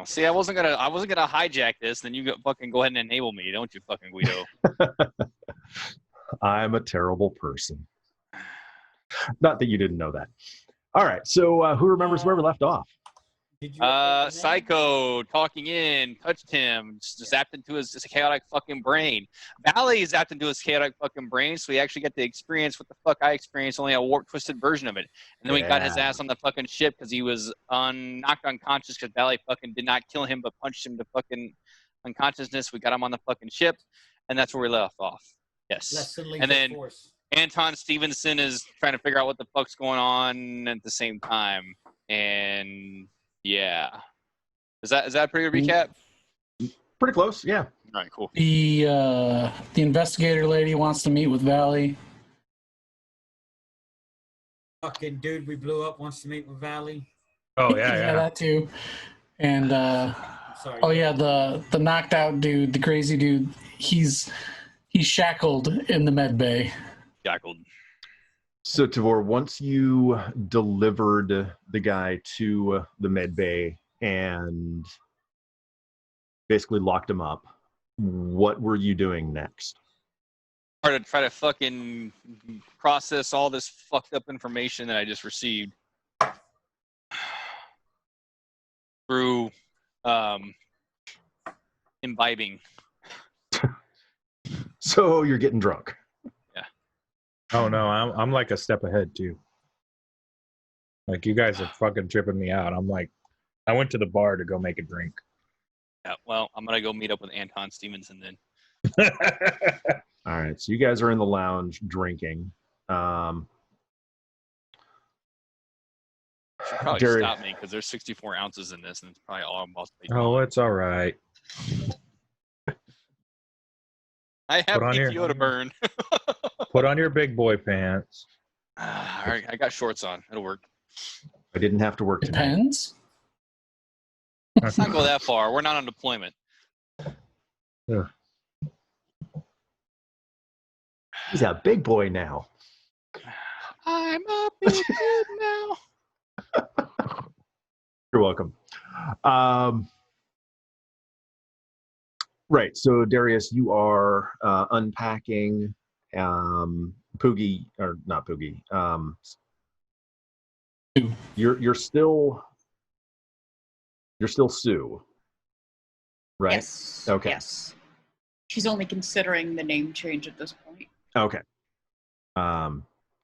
see, I wasn't gonna hijack this. Then you fucking go ahead and enable me, don't you, fucking Guido? I'm a terrible person. Not that you didn't know that. All right, so who remembers where we left off? Psycho talking in, touched him, just zapped into his chaotic fucking brain. Valley zapped into his chaotic fucking brain, so he actually got to experience what the fuck I experienced, only a warped, twisted version of it. And then we got his ass on the fucking ship because he was knocked unconscious because Valley fucking did not kill him but punched him to fucking unconsciousness. We got him on the fucking ship, and that's where we left off. Yes. And then Anton Stevenson is trying to figure out what the fuck's going on at the same time. And yeah. Is that a pretty good recap? Pretty close, yeah. All right, cool. The investigator lady wants to meet with Valley. Fucking dude we blew up wants to meet with Valley. Oh yeah, Yeah, that too. And Sorry. oh yeah, the knocked out dude, the crazy dude, he's shackled in the med bay. Shackled. So, Tavor, once you delivered the guy to the med bay and basically locked him up, what were you doing next? Try to fucking process all this fucked up information that I just received through imbibing. So you're getting drunk. Oh no, I'm like a step ahead too. Like you guys are fucking tripping me out. I'm like, I went to the bar to go make a drink. Yeah, well, I'm gonna go meet up with Anton Stevenson then. All right, so you guys are in the lounge drinking. Should probably stop me because there's 64 ounces in this, and it's probably all I'm about to be. Oh, it's all right. I have PTO to burn. Put on your big boy pants. All right, I got shorts on. It'll work. I didn't have to work tonight. Depends. Let's not go that far. We're not on deployment. Yeah. He's a big boy now. I'm a big kid now. You're welcome. Right, so Darius, you are unpacking Poogie, or not Poogie. You're still Sue, right? Yes. Okay. Yes. She's only considering the name change at this point. Okay.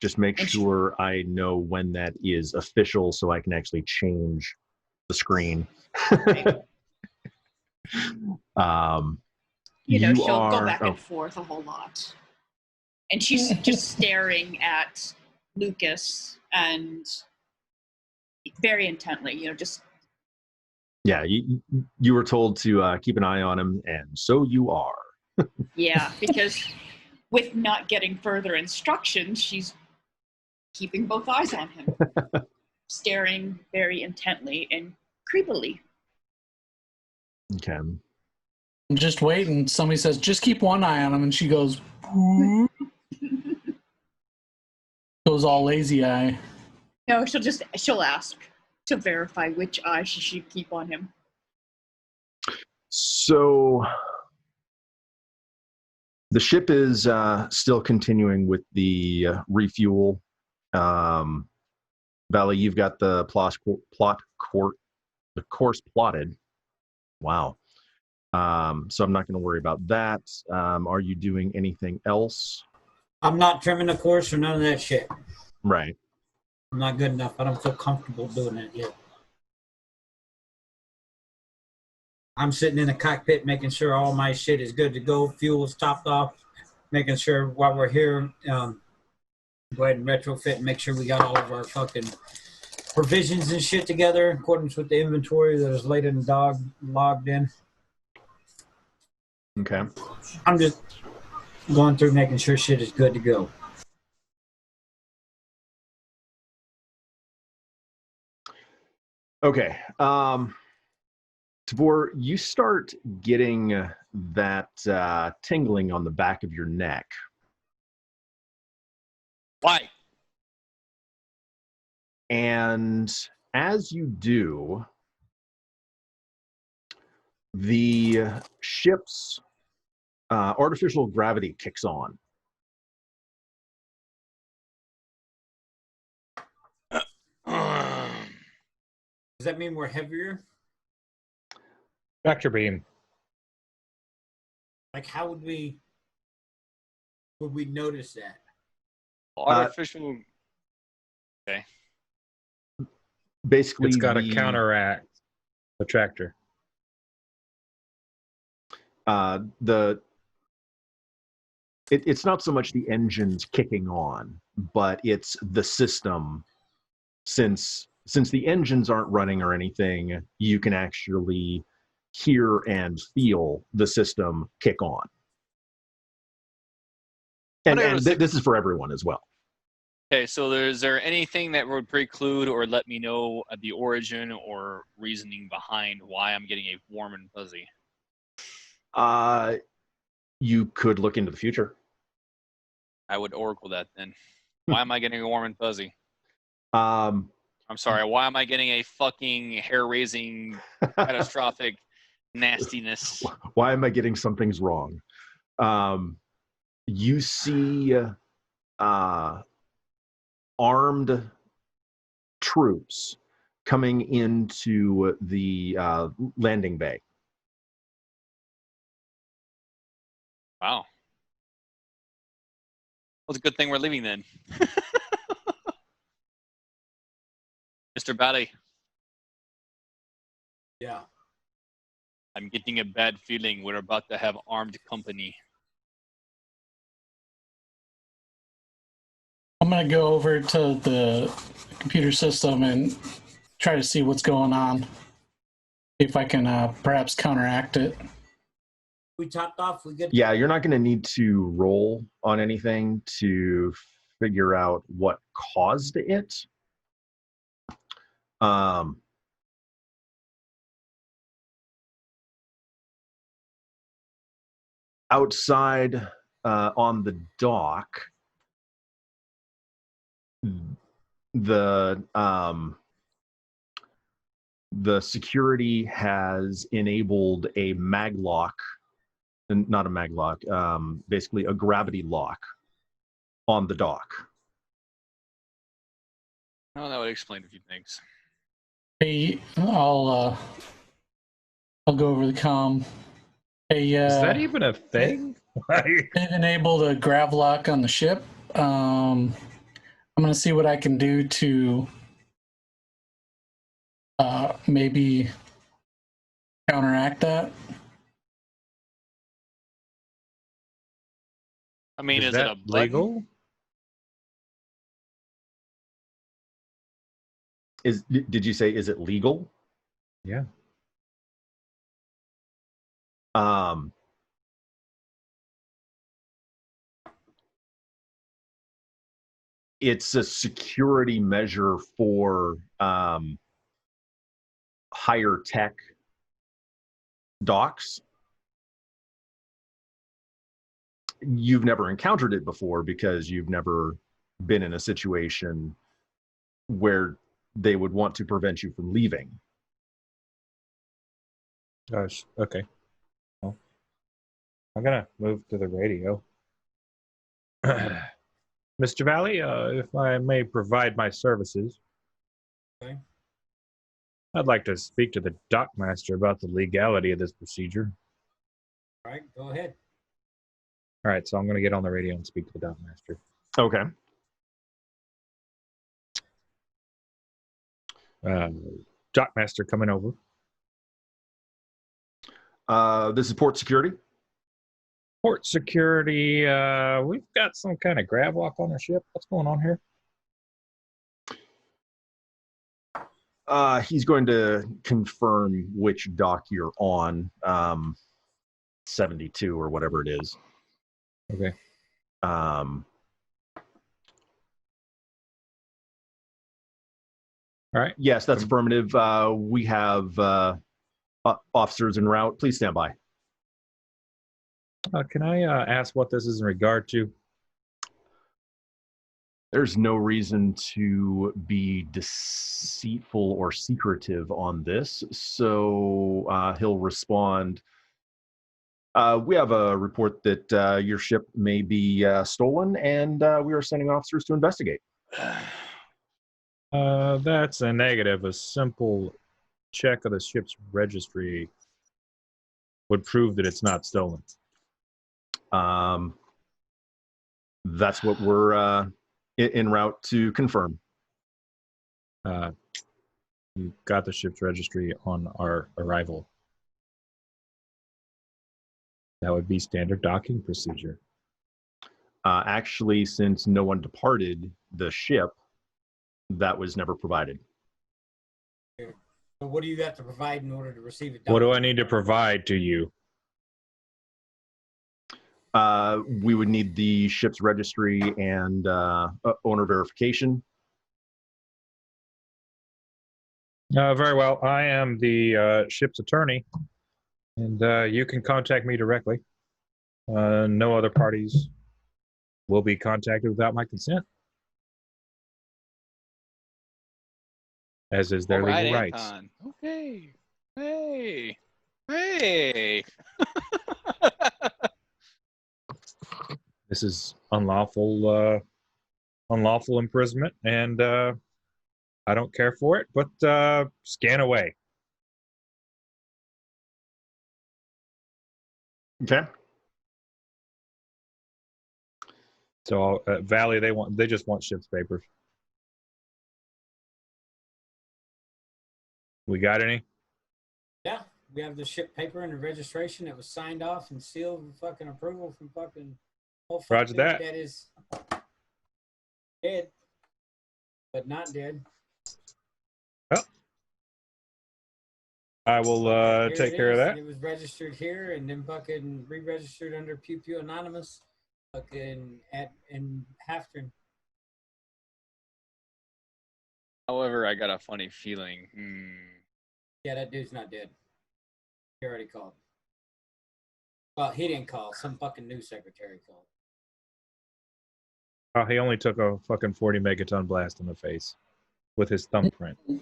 Just make sure I know when that is official so I can actually change the screen. Right. She'll go back and oh. forth a whole lot. And she's just staring at Lucas and very intently, just... Yeah, you were told to keep an eye on him, and so you are. Yeah, because with not getting further instructions, she's keeping both eyes on him. Staring very intently and creepily. Okay. I'm just waiting. Somebody says, just keep one eye on him, and she goes, goes all lazy eye. No, she'll ask to verify which eye she should keep on him. So the ship is still continuing with the refuel. Valley, you've got the course plotted. Wow. So I'm not going to worry about that. Are you doing anything else? I'm not trimming the course or none of that shit. Right. I'm not good enough. I don't feel comfortable doing it yet. I'm sitting in the cockpit making sure all my shit is good to go. Fuel is topped off. Making sure while we're here, go ahead and retrofit and make sure we got all of our fucking provisions and shit together in accordance with the inventory that is laid in the logged in. Okay. I'm just going through making sure shit is good to go. Okay. Tabor, you start getting that tingling on the back of your neck. Why? And as you do, The ship's artificial gravity kicks on. Does that mean we're heavier? Tractor beam. Like, how would we notice that? Artificial. Okay. Basically, It's got to counteract the tractor. It's not so much the engines kicking on, but it's the system. Since the engines aren't running or anything, you can actually hear and feel the system kick on. And this is for everyone as well. Okay, so is there anything that would preclude or let me know the origin or reasoning behind why I'm getting a warm and fuzzy? You could look into the future. I would oracle that then. Why am I getting a warm and fuzzy? Um, I'm sorry, why am I getting a fucking hair-raising, catastrophic nastiness? Why am I getting something's wrong? You see armed troops coming into the landing bay. Wow. Well, it's a good thing we're leaving then. Mr. Bally, Yeah. I'm getting a bad feeling we're about to have armed company. I'm going to go over to the computer system and try to see what's going on. See if I can perhaps counteract it. We topped off. We good. Yeah, you're not going to need to roll on anything to figure out what caused it. Outside on the dock, the security has enabled a maglock, and not a maglock, basically a gravity lock on the dock. Oh, that would explain a few things. Hey, I'll go over the comm. Hey, Is that even a thing? they've enabled a grav lock on the ship. I'm gonna see what I can do to maybe counteract that. I mean, is it that a button? legal? Did you say, is it legal? Yeah. It's a security measure for higher tech docks. You've never encountered it before because you've never been in a situation where they would want to prevent you from leaving. Gosh. Okay. Well, I'm gonna move to the radio. Mr. Valley, if I may provide my services, Okay. I'd like to speak to the dockmaster about the legality of this procedure. All right. Go ahead. All right, so I'm going to get on the radio and speak to the dockmaster. Okay. Dockmaster coming over. This is port security. Port security, we've got some kind of grav lock on our ship. What's going on here? He's going to confirm which dock you're on, 72 or whatever it is. Okay. All right. Yes, that's affirmative. We have officers en route. Please stand by. Can I ask what this is in regard to? There's no reason to be deceitful or secretive on this, so he'll respond. We have a report that your ship may be stolen, and we are sending officers to investigate. That's a negative. A simple check of the ship's registry would prove that it's not stolen. That's what we're en route to confirm. We got the ship's registry on our arrival. That would be standard docking procedure. Actually, since no one departed the ship, that was never provided. So what do you have to provide in order to receive it? What do I need to provide to you? We would need the ship's registry and owner verification. Very well. I am the ship's attorney, and you can contact me directly. No other parties will be contacted without my consent, as is their legal rights. Anton. Okay. Hey. This is unlawful imprisonment, and I don't care for it, but scan away. Okay. So Valley, they just want ship's papers. We got any? Yeah, we have the ship paper and the registration that was signed off and sealed with fucking approval from fucking. Roger that. That is dead, but not dead. Well, I will take care of that. It was registered here and then fucking re-registered under Pew-Pew Anonymous, fucking in Halfton. However, I got a funny feeling. Yeah, that dude's not dead. He already called. Well, he didn't call. Some fucking news secretary called. Oh, he only took a fucking 40 megaton blast in the face with his thumbprint. Is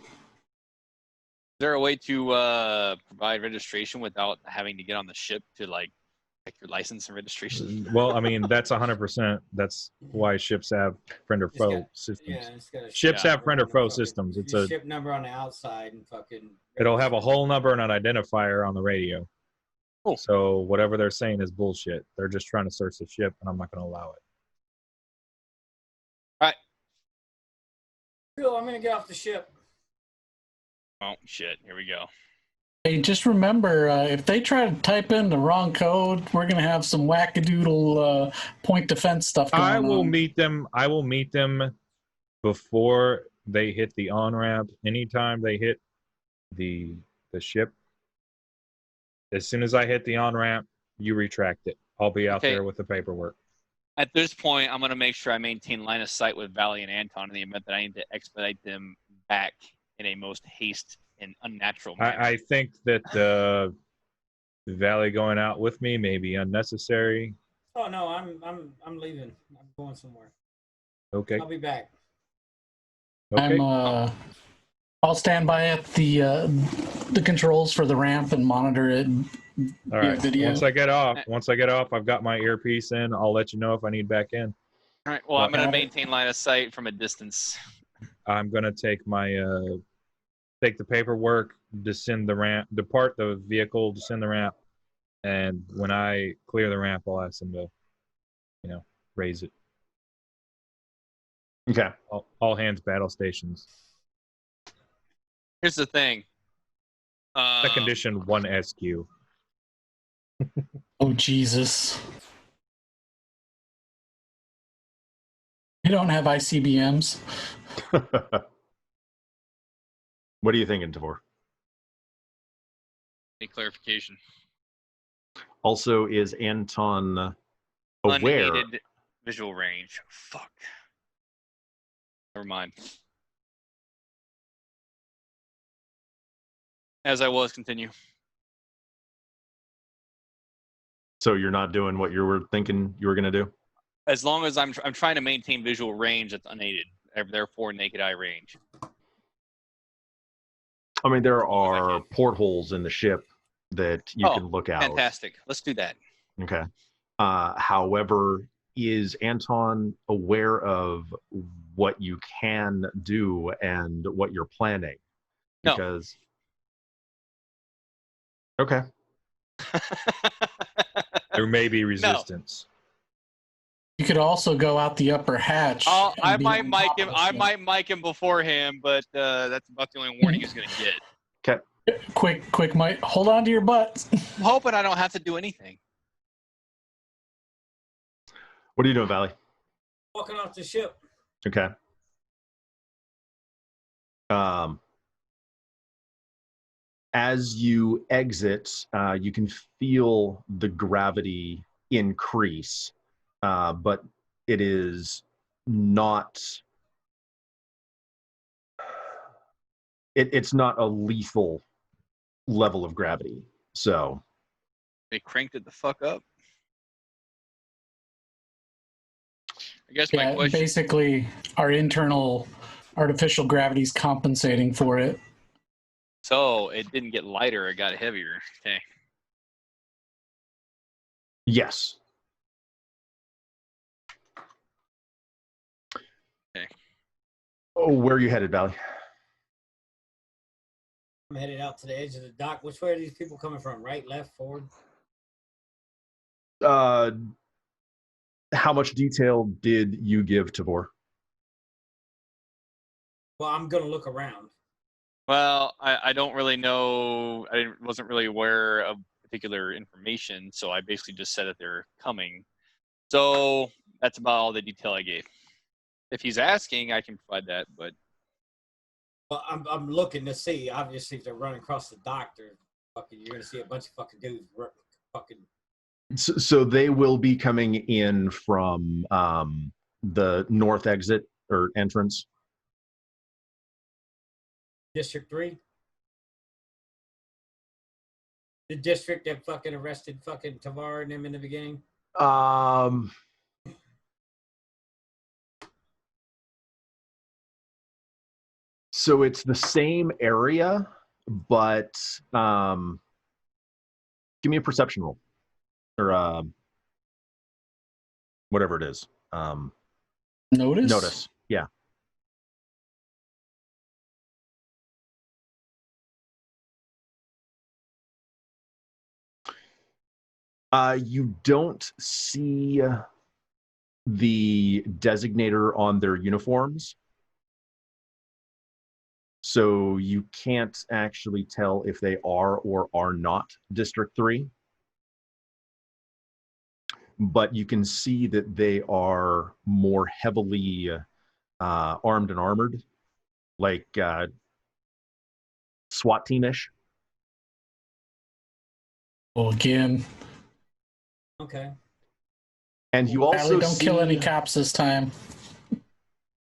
there a way to provide registration without having to get on the ship to like check your license and registration? Well, I mean, that's 100%. That's why ships have friend or foe systems. Yeah, it's got a Ships have friend or foe fucking systems. It's a ship number on the outside and fucking. It'll have a whole number and an identifier on the radio. Cool. So whatever they're saying is bullshit. They're just trying to search the ship, and I'm not going to allow it. All right. Cool, I'm gonna get off the ship. Oh shit! Here we go. Hey, just remember, if they try to type in the wrong code, we're gonna have some wackadoodle point defense stuff going on. I will meet them before they hit the on ramp. Anytime they hit the ship, as soon as I hit the on ramp, you retract it. I'll be out there with the paperwork. At this point, I'm going to make sure I maintain line of sight with Valley and Anton in the event that I need to expedite them back in a most haste and unnatural manner. I think that Valley going out with me may be unnecessary. Oh no, I'm leaving. I'm going somewhere. Okay. I'll be back. Okay. I'll stand by at the controls for the ramp and monitor it. All right. Video. Once I get off, I've got my earpiece in. I'll let you know if I need back in. All right. Well, I'm going to maintain line of sight from a distance. I'm going to take my take the paperwork, descend the ramp, depart the vehicle, descend the ramp, and when I clear the ramp, I'll ask them to, raise it. Okay. All hands battle stations. Here's the thing. Second edition 1 SQ. Oh, Jesus. You don't have ICBMs? What are you thinking, Tavor? Any clarification? Also, is Anton aware? Unaided visual range. Fuck. Never mind. As I was, continue. So you're not doing what you were thinking you were going to do? As long as I'm trying to maintain visual range that's unaided, therefore naked eye range. I mean, there are portholes in the ship that you can look out. Fantastic. Let's do that. Okay. However, is Anton aware of what you can do and what you're planning? No. Because okay. There may be resistance. You could also go out the upper hatch. I and be might on mic top him. of the I ship. might mic him before him, but that's about the only warning he's gonna get. Okay. Quick, Mike. Hold on to your butts. I'm hoping I don't have to do anything. What are you doing, Valley? Walking off the ship. Okay. As you exit, you can feel the gravity increase, but it is not. It's not a lethal level of gravity. So They cranked it the fuck up. I guess my question. Basically, our internal artificial gravity is compensating for it. So it didn't get lighter; it got heavier. Okay. yes. Okay. Oh, where are you headed, Valley? I'm headed out to the edge of the dock. Which way are these people coming from? Right, left, forward? How much detail did you give Tavor? Well, I'm gonna look around. Well, I don't really know. Wasn't really aware of particular information, so I basically just said that they're coming. So that's about all the detail I gave. If he's asking, I can provide that, but Well, I'm looking to see. Obviously, if they're running across the dock, you're gonna see a bunch of fucking dudes fucking. So they will be coming in from the north exit or entrance. District 3? The district that fucking arrested fucking Tavar and them in the beginning? So it's the same area, but give me a perception roll. Or whatever it is. Notice? Yeah. You don't see the designator on their uniforms. So you can't actually tell if they are or are not District 3. But you can see that they are more heavily armed and armored, like SWAT team-ish. Well, again. Okay. And you also don't kill any cops this time.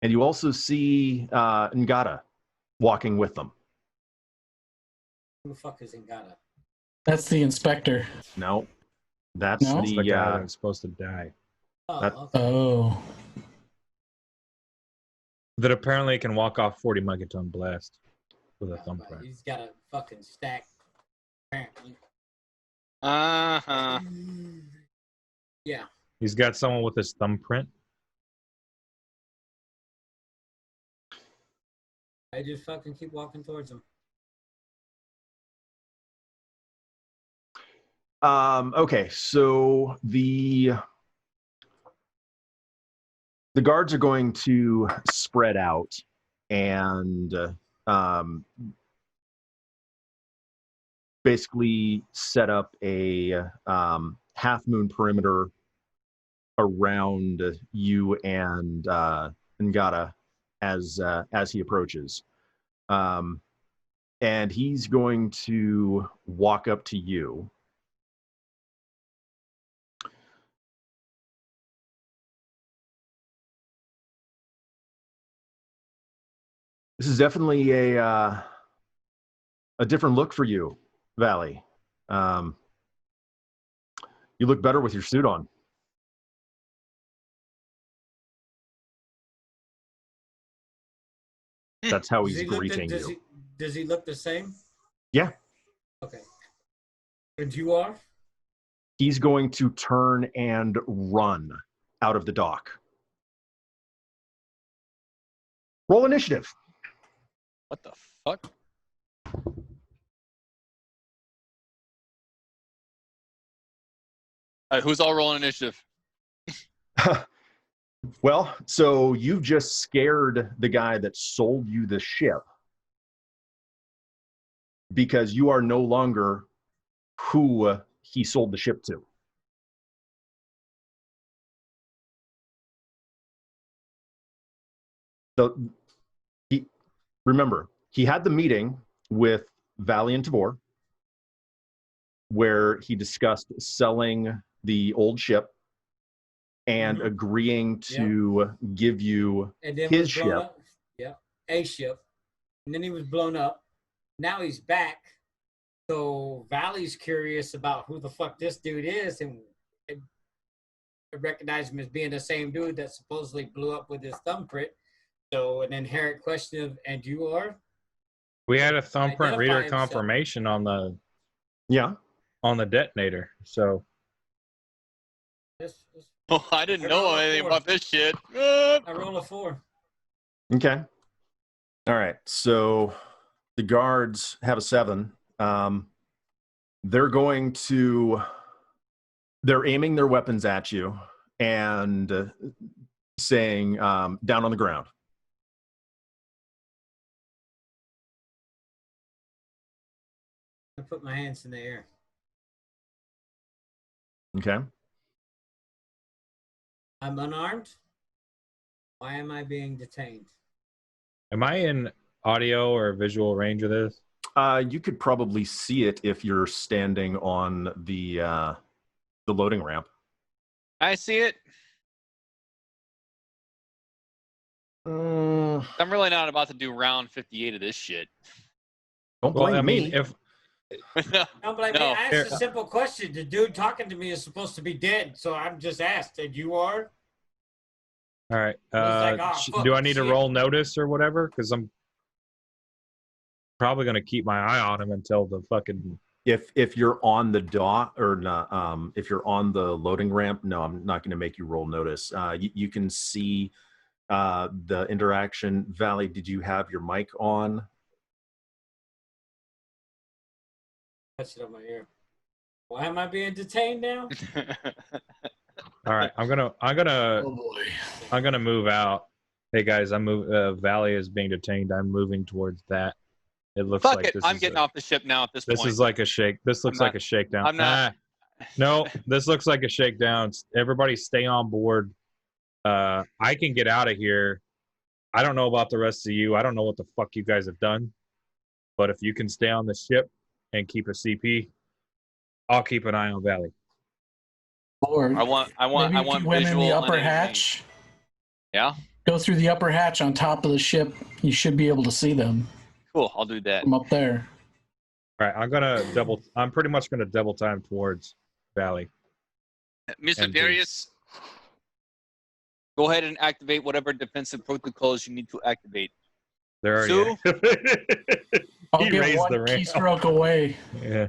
And you also see Ngata walking with them. Who the fuck is Ngata? That's the inspector. No, that's That's the guy the that's supposed to die. Oh, That- okay. Oh. That apparently can walk off 40 megaton blast with a But thumbprint. he's got a fucking stack, apparently. uh-huh. Yeah. He's got someone with his thumbprint. I just fucking keep walking towards him. Okay, so the guards are going to spread out and basically set up a half moon perimeter around you and Ngata as he approaches. And he's going to walk up to you. This is definitely a different look for you, Valley. You look better with your suit on. That's how Does he's he look greeting does you. does he look the same? Yeah. Okay. And you are? He's going to turn and run out of the dock. Roll initiative. What the fuck? Who's all rolling initiative? Well, so you've just scared the guy that sold you the ship because you are no longer who he sold the ship to. So remember, he had the meeting with Valley and Tabor where he discussed selling the old ship and agreeing to give you and then his was blown ship. up. Yeah, a ship. And then he was blown up. Now he's back. So Valley's curious about who the fuck this dude is, and recognize him as being the same dude that supposedly blew up with his thumbprint. So an inherent question of, and you are? We had a thumbprint reader Identify himself. confirmation on the Yeah. detonator. So Oh, I didn't know anything about this shit. I roll a 4. Okay. All right. So the guards have a 7. They're aiming their weapons at you and saying, down on the ground. I put my hands in the air. Okay. I'm unarmed. Why am I being detained? am I in audio or visual range of this? You could probably see it if you're standing on the loading ramp. I see it. I'm really not about to do round 58 of this shit. Don't Well, blame I mean, me. if I'm like, No. I asked a simple question. The dude talking to me is supposed to be dead, so I'm just asked, and you are? all right, like, "Oh, fuck, do I need to shit." roll notice or whatever? Because I'm probably gonna keep my eye on him until the fucking. If you're on the dock or not, if you're on the loading ramp, no, I'm not going to make you roll notice. You can see the interaction. Valley, did you have your mic on? Touch it on my ear. Why am I being detained now? All right, I'm gonna Oh boy. I'm gonna move out. Hey guys, Valley is being detained. I'm moving towards that. It looks Fuck like it. this I'm is getting off the ship now at this This point. is like a shake. This looks like a shakedown. I'm not. No, this looks like a shakedown. Everybody stay on board. I can get out of here. I don't know about the rest of you. I don't know what the fuck you guys have done. But if you can stay on the ship and keep a CP, I'll keep an eye on Valley. Or I want maybe if you went in visual the on upper anything. hatch, Yeah. go through the upper hatch on top of the ship. You should be able to see them Cool. I'll do that. from up there. All right, I'm pretty much gonna double time towards Valley. Mr. And Darius, go ahead and activate whatever defensive protocols you need to activate. There are Sue? I'll He get raised one the ramp. keystroke away. Yeah.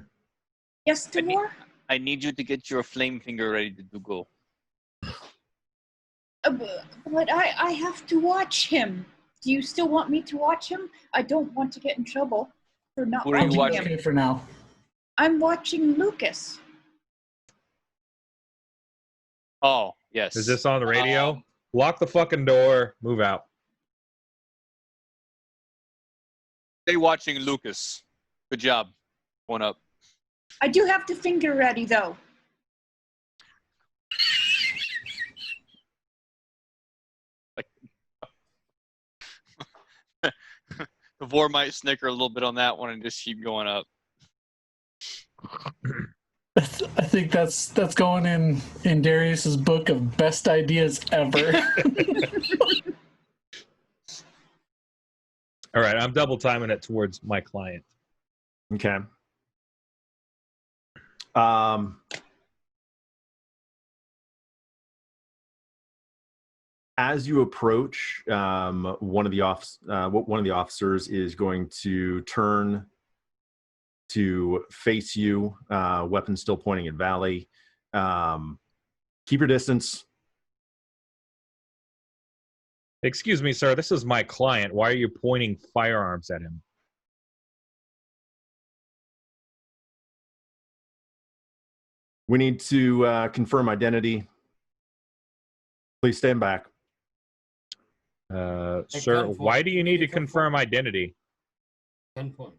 Yes, Timur? I need you to get your flame finger ready to go. But I have to watch him. Do you still want me to watch him? I don't want to get in trouble for not Who are you watching watching? him. Okay for now. I'm watching Lucas. Oh, yes. Is this on the radio? Lock the fucking door. Move out. Stay watching Lucas. Good job. Going up. I do have the finger ready, though. The Vor might snicker a little bit on that one and just keep going up. I think that's going in Darius's book of best ideas ever. All right, I'm double timing it towards my client. Okay. As you approach, one of the officers is going to turn to face you, weapon still pointing at Valley. Keep your distance. Excuse me, sir. This is my client. Why are you pointing firearms at him? We need to confirm identity. Please stand back. Sir, why do you need to confirm identity? Gunpoint.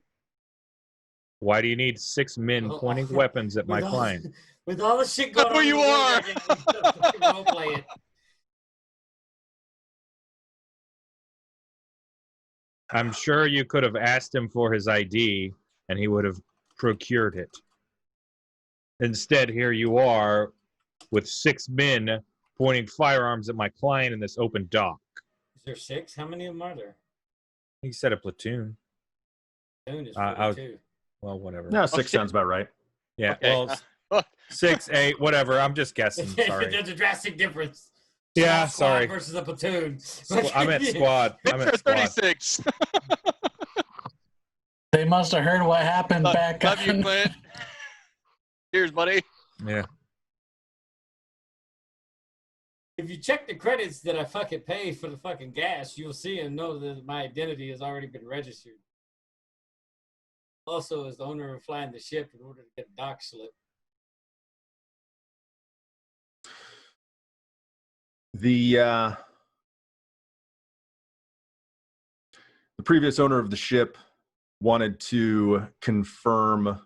Why do you need 6 men pointing weapons at my client? With all the shit going on. Who you are! Role play it. I'm sure you could have asked him for his ID and he would have procured it. Instead, here you are with 6 men pointing firearms at my client in this open dock. Is there 6? How many of them are there? He said a platoon. Platoon is I was- 42. Well, whatever. No, 6 sounds about right. Yeah, Okay. well, 6, 8, whatever. I'm just guessing. Sorry. There's a drastic difference. Yeah, Squad sorry. versus a platoon. I'm at squad. I'm Victor at squad. 36. They must have heard what happened back Love you, on. Clint. Cheers, buddy. Yeah. If you check the credits that I fucking pay for the fucking gas, you'll see and know that my identity has already been registered. Also, as the owner of flying the ship in order to get a dock slip. The previous owner of the ship wanted to confirm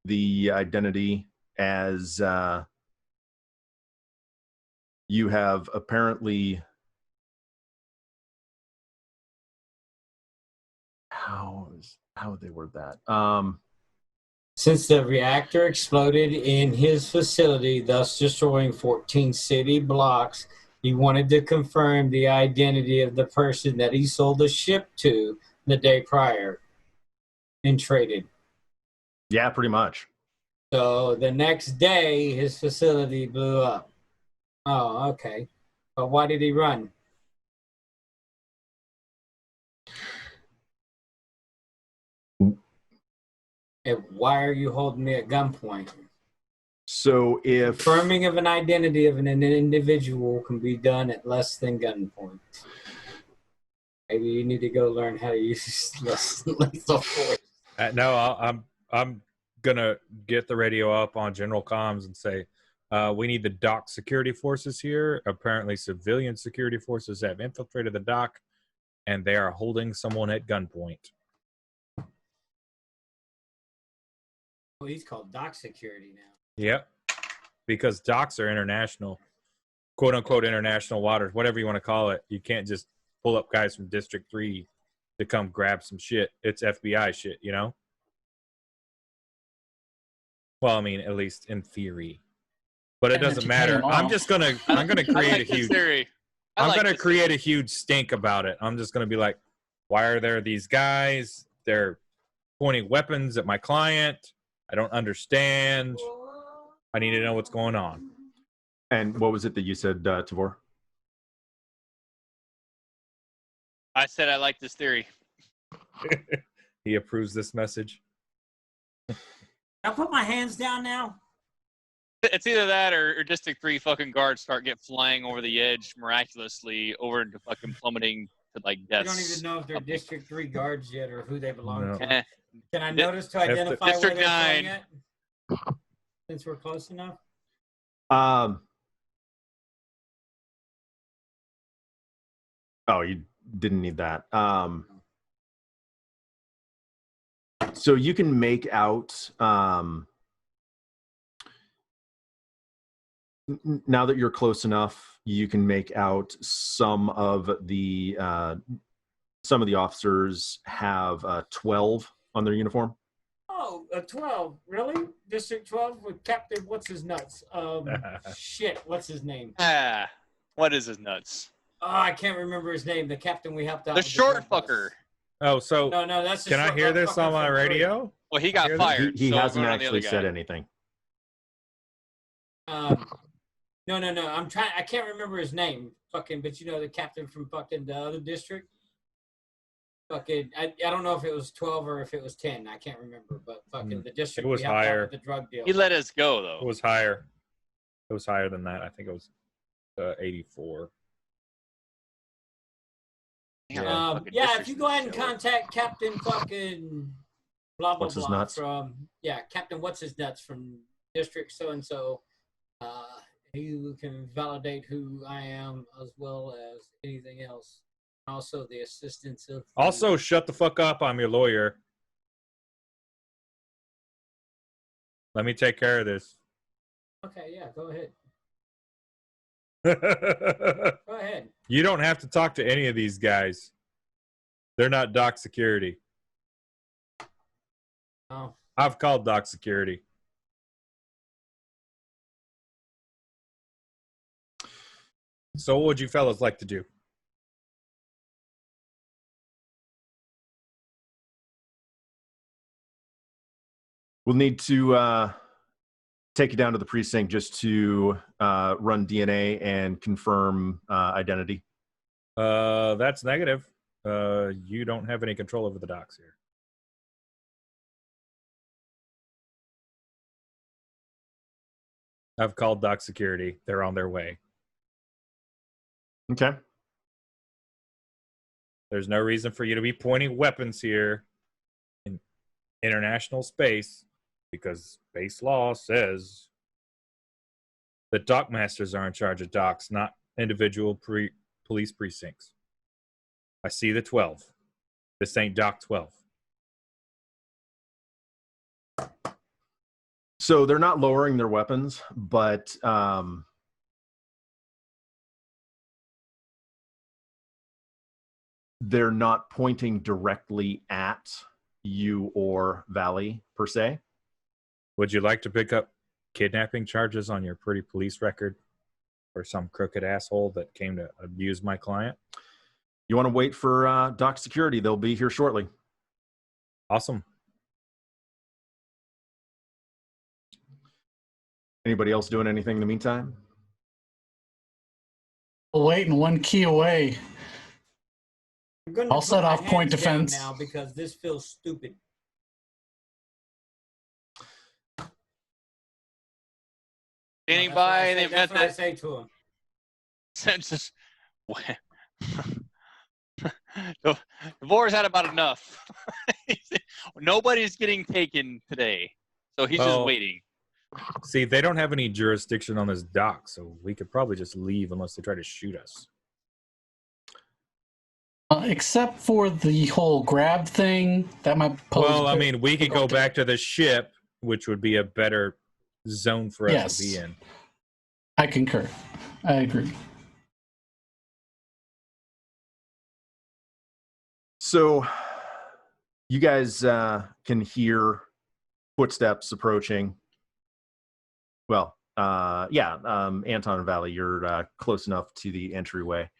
the identity as you have apparently how would they word that? Since the reactor exploded in his facility, thus destroying 14 city blocks, he wanted to confirm the identity of the person that he sold the ship to the day prior and traded. Yeah, pretty much. So the next day, his facility blew up. Oh, okay. But why did he run? And why are you holding me at gunpoint? So if Confirming of an identity of an individual can be done at less than gunpoint. Maybe you need to go learn how to use lethal force. No, I'm gonna get the radio up on general comms and say, we need the dock security forces here. Apparently, civilian security forces have infiltrated the dock, and they are holding someone at gunpoint. Well, he's called dock security now. Yep, because docks are international, quote unquote international waters, whatever you want to call it. You can't just pull up guys from District 3 to come grab some shit. It's FBI shit, you know? Well, I mean, at least in theory. But it And if doesn't you pay matter. them I'm off. just gonna create a huge I'm gonna create a huge stink about it. I'm just gonna be like, why are there these guys? They're pointing weapons at my client. I don't understand. I need to know what's going on. and what was it that you said, Tavor? I said I like this theory. He approves this message. I put my hands down now. It's either that or District 3 fucking guards get flying over the edge miraculously over into fucking plummeting to like I deaths. don't even know if they're District 3 guards yet or who they belong No. to. Eh, Can I notice to identify where District they're from 9. yet? Since we're close enough? Oh, you didn't need that. So you can make out now that you're close enough, you can make out some of the officers have 12 on their uniform. Oh, 12. Really? District 12 with Captain what's his nuts? Shit, what's his name? What is his nuts? Oh, I can't remember his name. The captain we helped out. The with short drug bus. fucker. Oh, so No, that's the can I short hear this fucker on my from three. radio? Well, he got Hear this? fired. He so hasn't we're on the actually other said guy. anything. No. I'm trying. I can't remember his name. Fucking, but you know the captain from fucking the other district. Fucking, I don't know if it was 12 or if it was 10. I can't remember. But fucking the district It was we helped out higher. with the drug deal. He let us go It though. was higher. It was higher than that. I think it was 84. Damn, fucking Yeah, if districts you in go this ahead and show. contact Captain fucking blah blah What's his blah nuts? from Captain What's His Nuts from District so and so. You can validate who I am as well as anything else. Also, the assistance of. Also, shut the fuck up. I'm your lawyer. Let me take care of this. Okay, yeah, go ahead. Go ahead. You don't have to talk to any of these guys. They're not dock security. Oh. I've called dock security. So what would you fellas like to do? We'll need to take you down to the precinct just to run DNA and confirm identity. That's negative. You don't have any control over the docks here. I've called dock security. They're on their way. Okay. There's no reason for you to be pointing weapons here in international space because base law says that dock masters are in charge of docks, not individual police precincts. I see the 12. This ain't dock 12. So they're not lowering their weapons, but they're not pointing directly at you or Valley per se. Would you like to pick up kidnapping charges on your pretty police record for some crooked asshole that came to abuse my client? You want to wait for dock security? They'll be here shortly. Awesome. Anybody else doing anything in the meantime? Waiting one key away. I'm gonna I'll put set my off point hands down defense. now because this feels stupid. Standing by, they've got That's what I that. say to him. Census. The boar's had about enough. Nobody's getting taken today, so he's just waiting. See, they don't have any jurisdiction on this dock, so we could probably just leave unless they try to shoot us. Except for the whole grab thing, that might pose. Well, I mean, we could go back to the ship, which would be a better zone for us to be in. I concur. I agree. So you guys can hear footsteps approaching. Well, Anton and Valley, you're close enough to the entryway.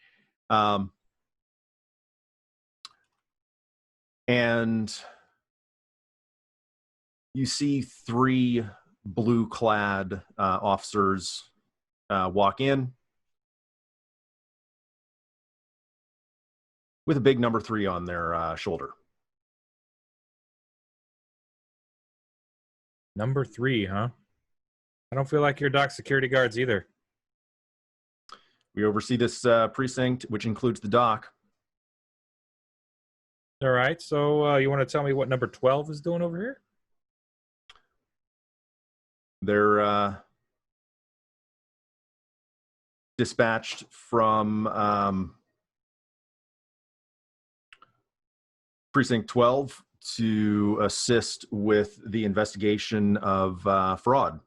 And you see 3 blue-clad officers walk in with a big number 3 on their shoulder. Number 3, huh? I don't feel like you're dock security guards either. We oversee this precinct, which includes the dock. All right, so you want to tell me what number 12 is doing over here? They're dispatched from Precinct 12 to assist with the investigation of fraud.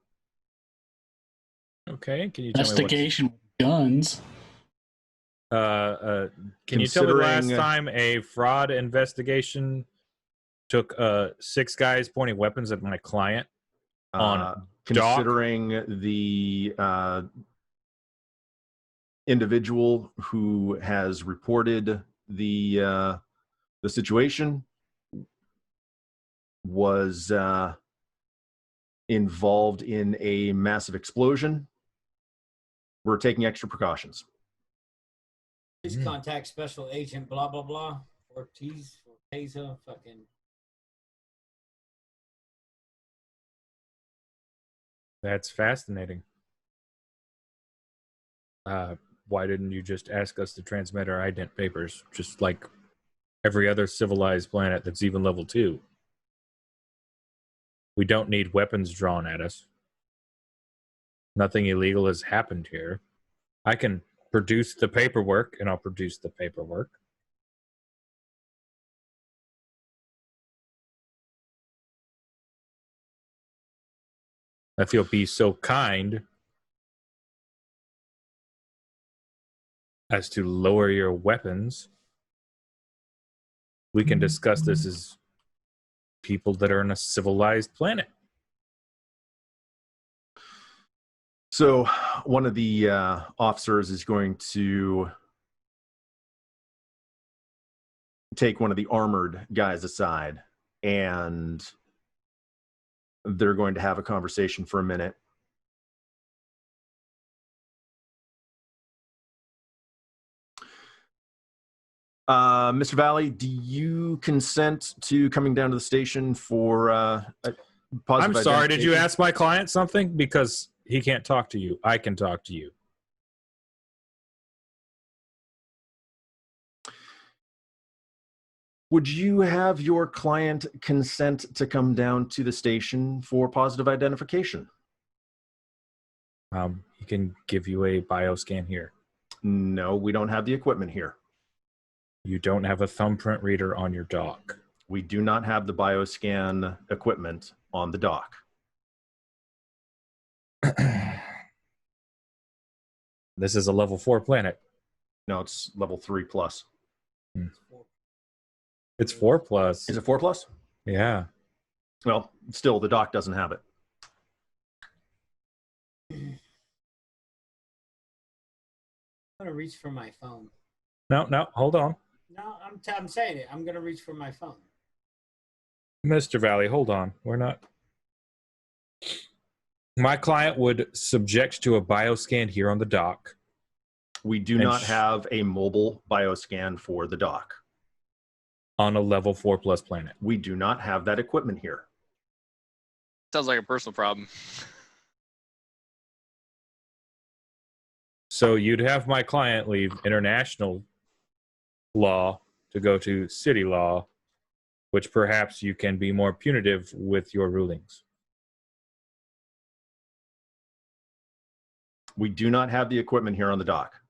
Okay, can you tell me Investigation with guns. Can you tell me last time a fraud investigation took 6 guys pointing weapons at my client on considering dock? The individual who has reported the situation was involved in a massive explosion We're taking extra precautions. Please contact Special Agent blah blah blah Ortiz or Teza fucking. That's fascinating. Why didn't you just ask us to transmit our ident papers, just like every other civilized planet that's even level 2? We don't need weapons drawn at us. Nothing illegal has happened here. I can produce the paperwork, and I'll produce the paperwork. If you'll be so kind as to lower your weapons, we can discuss this as people that are on a civilized planet. So one of the officers is going to take one of the armored guys aside, and they're going to have a conversation for a minute. Mr. Valley, do you consent to coming down to the station for positive I'm sorry, did you identification? ask my client something? Because he can't talk to you. I can talk to you. Would you have your client consent to come down to the station for positive identification? He can give you a bioscan here. No, we don't have the equipment here. You don't have a thumbprint reader on your dock. We do not have the bioscan equipment on the dock. This is a level 4 planet. No, it's level 3 plus. It's 4 plus. Is it 4 plus? Yeah. Well, still, the dock doesn't have it. I'm gonna reach for my phone. No, hold on. No, I'm saying it. I'm gonna reach for my phone. Mr. Valley, hold on. We're not. My client would subject to a bioscan here on the dock. We do not have a mobile bioscan for the dock. On a level 4 plus planet. We do not have that equipment here. Sounds like a personal problem. So you'd have my client leave international law to go to city law, which perhaps you can be more punitive with your rulings. We do not have the equipment here on the dock.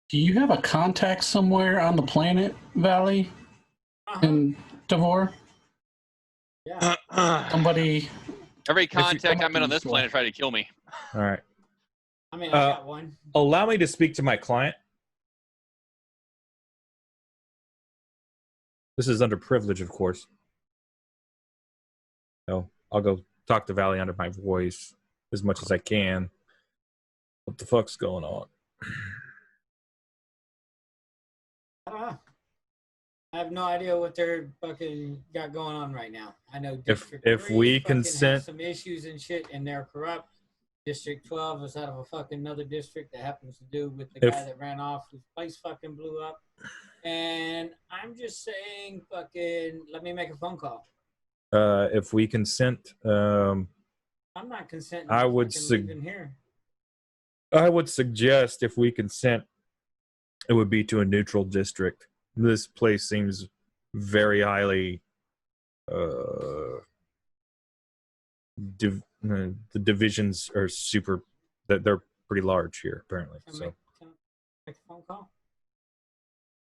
Do you have a contact somewhere on the planet, Valley, in Devor? Yeah. Somebody. Every contact I'm in on this Cool. planet tried to kill me. All right. I mean, I got one. Allow me to speak to my client. This is under privilege, of course. So I'll go talk to Valley under my voice as much as I can. What the fuck's going on? I don't know. I have no idea what they're fucking got going on right now. I know District if 3 we fucking consent- has some issues and shit, and they're corrupt. District 12 is out of a fucking another district that happens to do with the guy that ran off, whose place fucking blew up. And I'm just saying, fucking, let me make a phone call. If we consent, I'm not consenting. I would leaving here. I would suggest if we consent, it would be to a neutral district. This place seems very highly. The divisions are super. They're pretty large here, apparently. Can I So, make a phone call?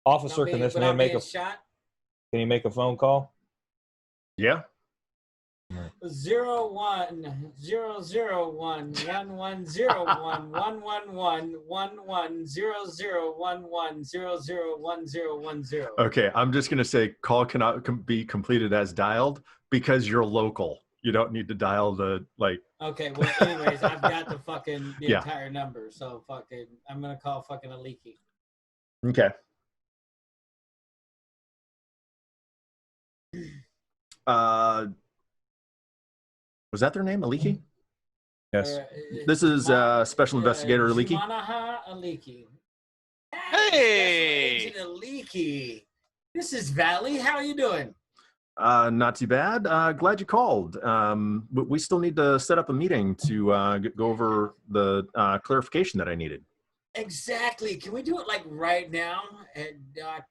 officer, can this man make a? shot? Can he make a phone call? Yeah. 01001111111001100101010. Okay, I'm just going to say call cannot be completed as dialed because you're local. You don't need to dial the, like... Okay, well, anyways, I've got the fucking Yeah. entire number, so fucking, I'm going to call fucking Aliki. Okay. Was that their name, Aliki? Yes. This is Special Investigator Aliki. Jumanaha Aliki. Hey! Special Agent Aliki. This is Valley. How are you doing? Not too bad. Glad you called. We still need to set up a meeting to go over the clarification that I needed. Exactly. Can we do it like right now at Doc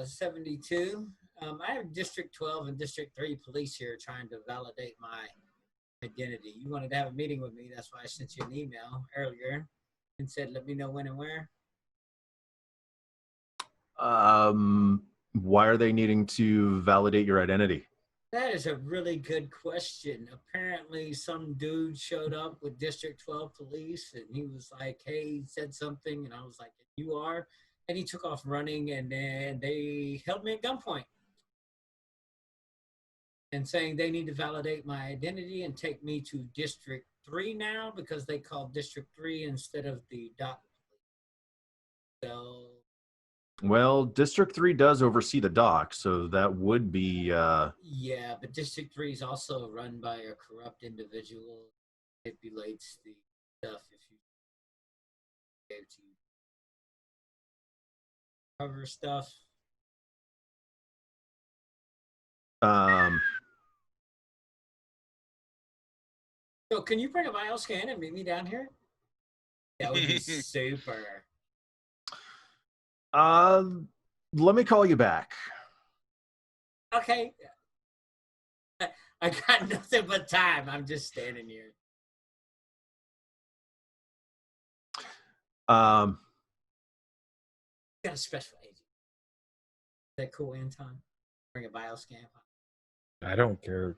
72? I have District 12 and District 3 police here trying to validate my identity. You wanted to have a meeting with me. That's why I sent you an email earlier and said, let me know when and where. Why are they needing to validate your identity? That is a really good question. Apparently, some dude showed up with District 12 police and he was like, hey, he said something. And I was like, you are? And he took off running and then they held me at gunpoint and saying they need to validate my identity and take me to District 3 now because they called District 3 instead of the dock. So, Well, District 3 does oversee the dock, so that would be... yeah, but District 3 is also run by a corrupt individual. Manipulates the stuff if you gave to cover stuff. So can you bring a bio scan and meet me down here? That would be super. Let me call you back. Okay. I got nothing but time. I'm just standing here. Um, Got a special agent. Is that cool, Anton? Bring a bio scan. I don't care.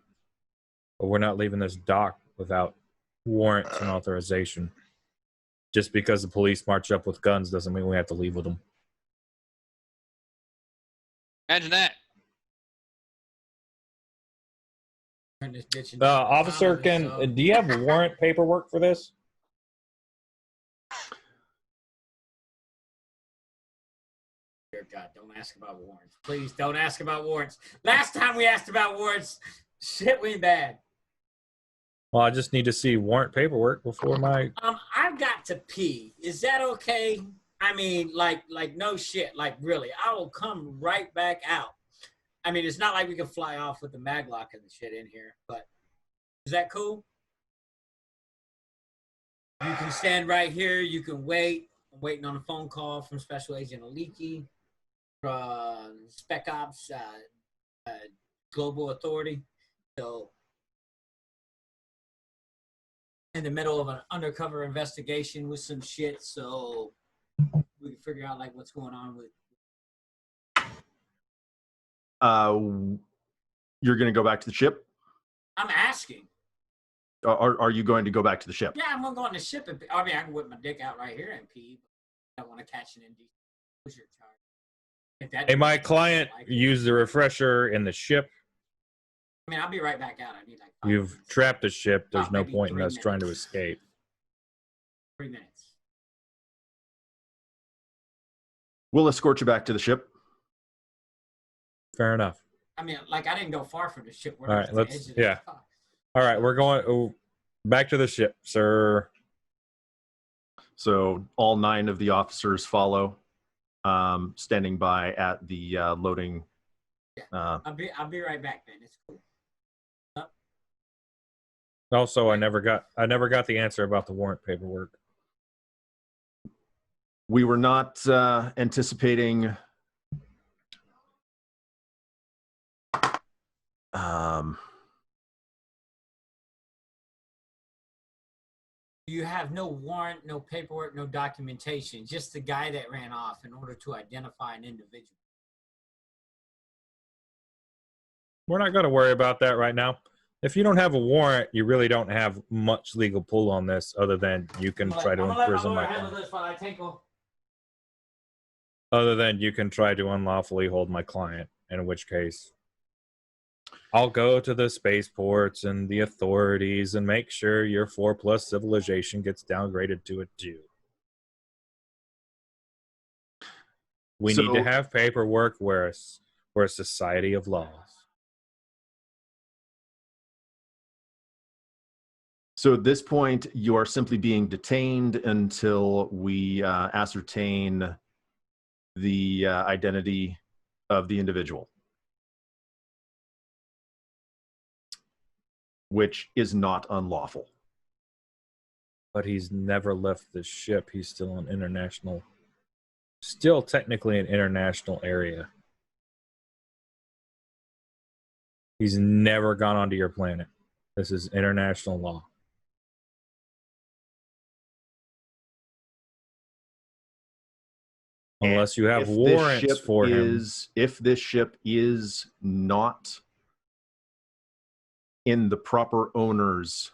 But we're not leaving this dock without warrants and authorization. Just because the police march up with guns doesn't mean we have to leave with them. Imagine that. Turn this bitch into Officer, do you have warrant paperwork for this? Dear God, don't ask about warrants. Please don't ask about warrants. Last time we asked about warrants, shit went bad. Well, I just need to see warrant paperwork before my... I've got to pee. Is that okay? I mean, like no shit. Like, really, I will come right back out. I mean, it's not like we can fly off with the maglock and the shit in here, but is that cool? You can stand right here. You can wait. I'm waiting on a phone call from Special Agent Aliki from Spec Ops Global Authority. So, in the middle of an undercover investigation with some shit, so we can figure out like what's going on with. You're going to go back to the ship? I'm asking. Are you going to go back to the ship? Yeah, I'm gonna go on the ship and pee. I mean, I can whip my dick out right here and pee, but I don't want to catch an indecent charge. Hey, my client used the refresher in the ship. I mean, I'll be right back out. I need like 5 You've minutes. trapped the ship. There's no maybe point in 3 us trying to minutes. escape. 3 minutes. We'll escort you back to the ship. Fair enough. I mean, like I didn't go far from the ship. All right, let's. Yeah. All right, we're going back to the ship, sir. So all 9 of the officers follow, standing by at the loading. I'll be right back, man. It's cool. Also, I never got the answer about the warrant paperwork. We were not anticipating. You have no warrant, no paperwork, no documentation. Just the guy that ran off in order to identify an individual. We're not going to worry about that right now. If you don't have a warrant, you really don't have much legal pull on this, other than you can try to imprison my client. Other than you can try to unlawfully hold my client, in which case I'll go to the spaceports and the authorities and make sure your 4+ civilization gets downgraded to a 2. We need to have paperwork. We're a society of laws. So at this point, you are simply being detained until we ascertain the identity of the individual, which is not unlawful. But he's never left the ship. He's still an international, still technically an international area. He's never gone onto your planet. This is international law. Unless you have warrants for him. If this ship is not in the proper owner's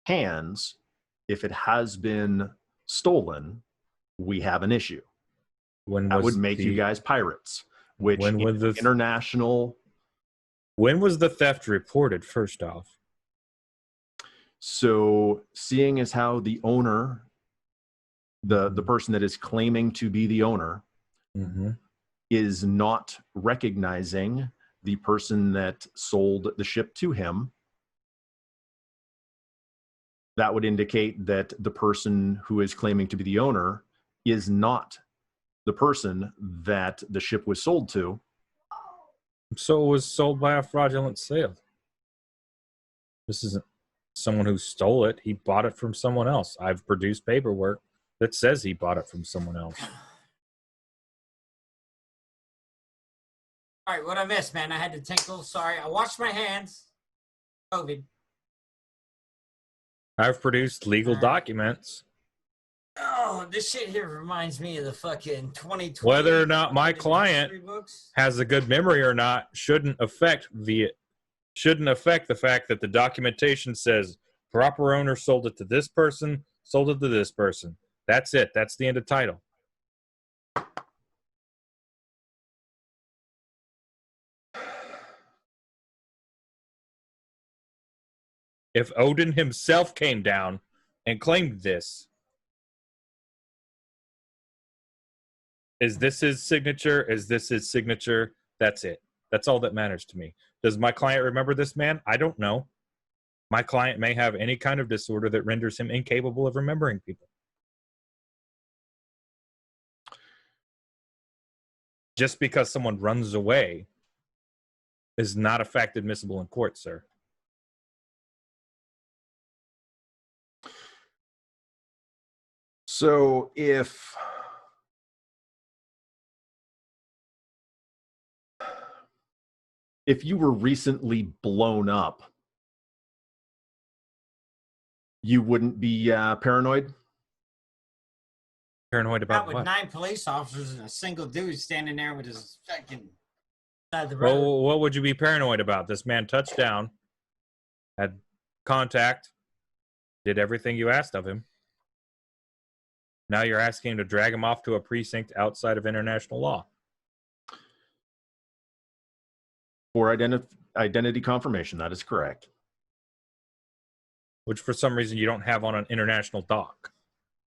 hands, if it has been stolen, we have an issue. That would make you guys pirates, which international... When was the theft reported, first off? So, seeing as how the owner, the person that is claiming to be the owner, is not recognizing the person that sold the ship to him, that would indicate that the person who is claiming to be the owner is not the person that the ship was sold to. So it was sold by a fraudulent sale. This isn't someone who stole it. He bought it from someone else. I've produced paperwork that says he bought it from someone else. All right, what I missed, man? I had to tinkle. Sorry. I washed my hands. COVID. I've produced legal documents. Oh, this shit here reminds me of the fucking 2020. Whether or not my client has a good memory or not shouldn't affect the fact that the documentation says proper owner sold it to this person, sold it to this person. That's it. That's the end of title. If Odin himself came down and claimed this, is this his signature? Is this his signature? That's it. That's all that matters to me. Does my client remember this man? I don't know. My client may have any kind of disorder that renders him incapable of remembering people. Just because someone runs away is not a fact admissible in court, sir. So if you were recently blown up, you wouldn't be paranoid? Paranoid about with what? 9 police officers and a single dude standing there with his fucking side of the road. Well, what would you be paranoid about? This man touched down, had contact, did everything you asked of him. Now you're asking him to drag him off to a precinct outside of international law. For identity confirmation, that is correct. Which for some reason you don't have on an international dock,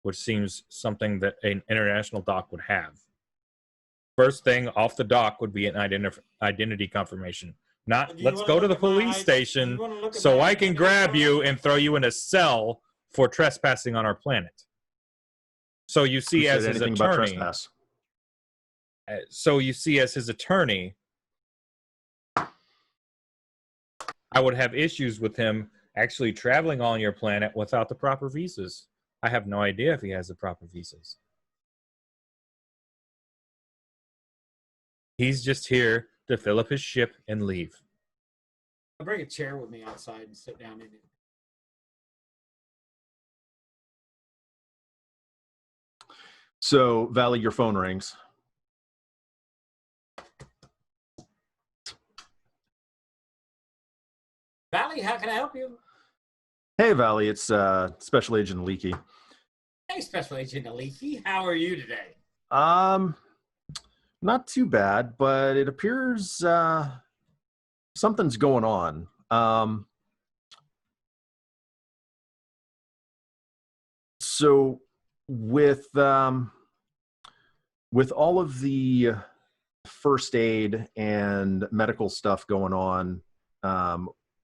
which seems something that an international dock would have. First thing off the dock would be an identity confirmation. Not, let's go to the police station so I can grab you and throw you in a cell for trespassing on our planet. So you see, as his attorney, I would have issues with him actually traveling on your planet without the proper visas. I have no idea if he has the proper visas. He's just here to fill up his ship and leave. I'll bring a chair with me outside and sit down in it. So, Valley, your phone rings. Valley, how can I help you? Hey, Valley, it's Special Agent Leaky. Hey, Special Agent Leaky, how are you today? Not too bad, but it appears something's going on. So with all of the first aid and medical stuff going on,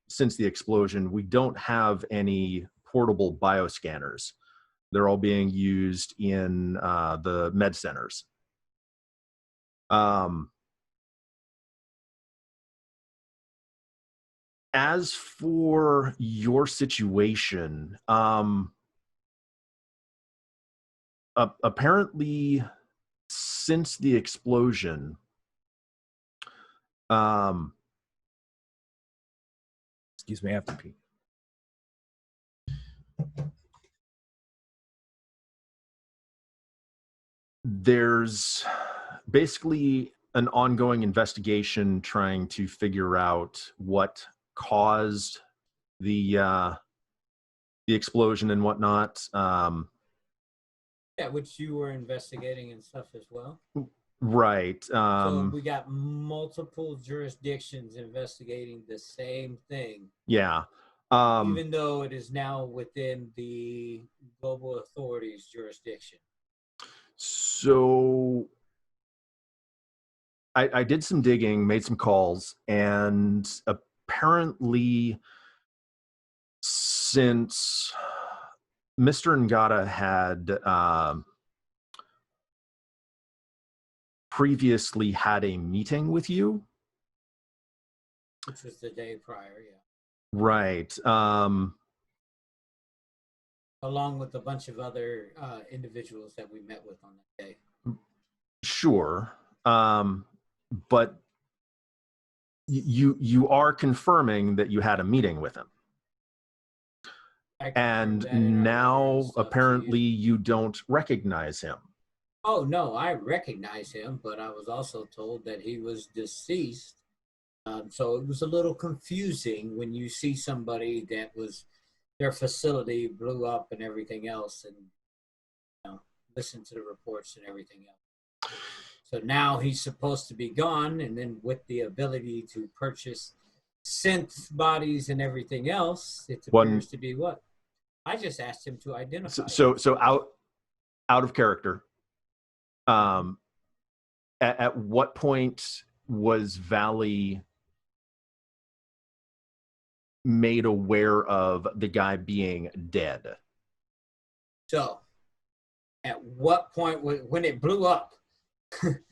since the explosion, we don't have any portable bioscanners. They're all being used in the med centers. As for your situation, apparently since the explosion, Excuse me, I have to pee. there's basically an ongoing investigation trying to figure out what caused the explosion and whatnot. Yeah, which you were investigating and stuff as well. Right. So we got multiple jurisdictions investigating the same thing. Yeah. Even though it is now within the global authorities' jurisdiction. So I did some digging, made some calls, and apparently since Mr. Ngata had previously had a meeting with you. Which was the day prior, yeah. Right. Along with a bunch of other individuals that we met with on that day. Sure. But you are confirming that you had a meeting with him. And now apparently you don't recognize him. Oh, no, I recognize him, but I was also told that he was deceased. So it was a little confusing when you see somebody that was, their facility blew up and everything else, and listen to the reports and everything else. So now he's supposed to be gone, and then with the ability to purchase synth bodies and everything else, it appears to be what? I just asked him to identify. So out of character. At what point was Valley made aware of the guy being dead? So, at what point when it blew up?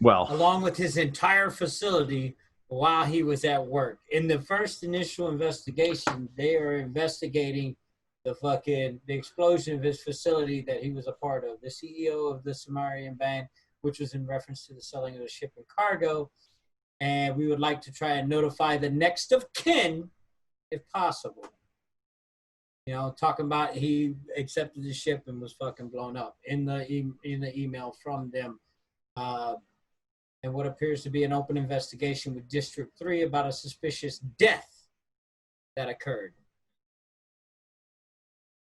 Well, along with his entire facility while he was at work. In the first initial investigation, they are investigating the explosion of his facility that he was a part of. The CEO of the Sumerian band, which was in reference to the selling of the ship and cargo. And we would like to try and notify the next of kin, if possible. You know, talking about he accepted the ship and was fucking blown up in the email from them. And what appears to be an open investigation with District 3 about a suspicious death that occurred.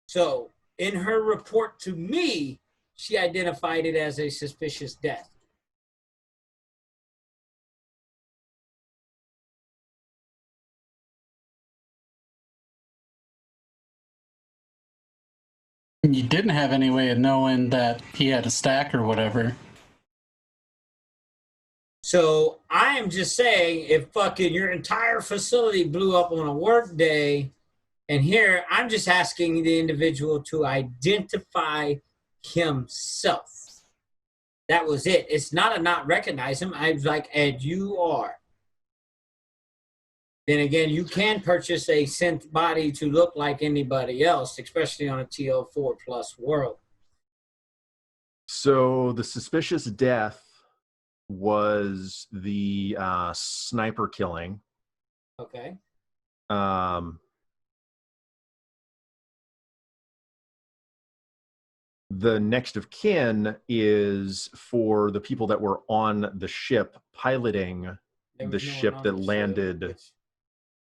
So, in her report to me, she identified it as a suspicious death. You didn't have any way of knowing that he had a stack or whatever. So I am just saying, if fucking your entire facility blew up on a work day, and here I'm just asking the individual to identify himself. That was it. It's not a not recognize him. I was like, Ed, you are. Then again, you can purchase a synth body to look like anybody else, especially on a TL4 plus world. So the suspicious death was the sniper killing. Okay. The next of kin is for the people that were on the ship piloting the ship that landed.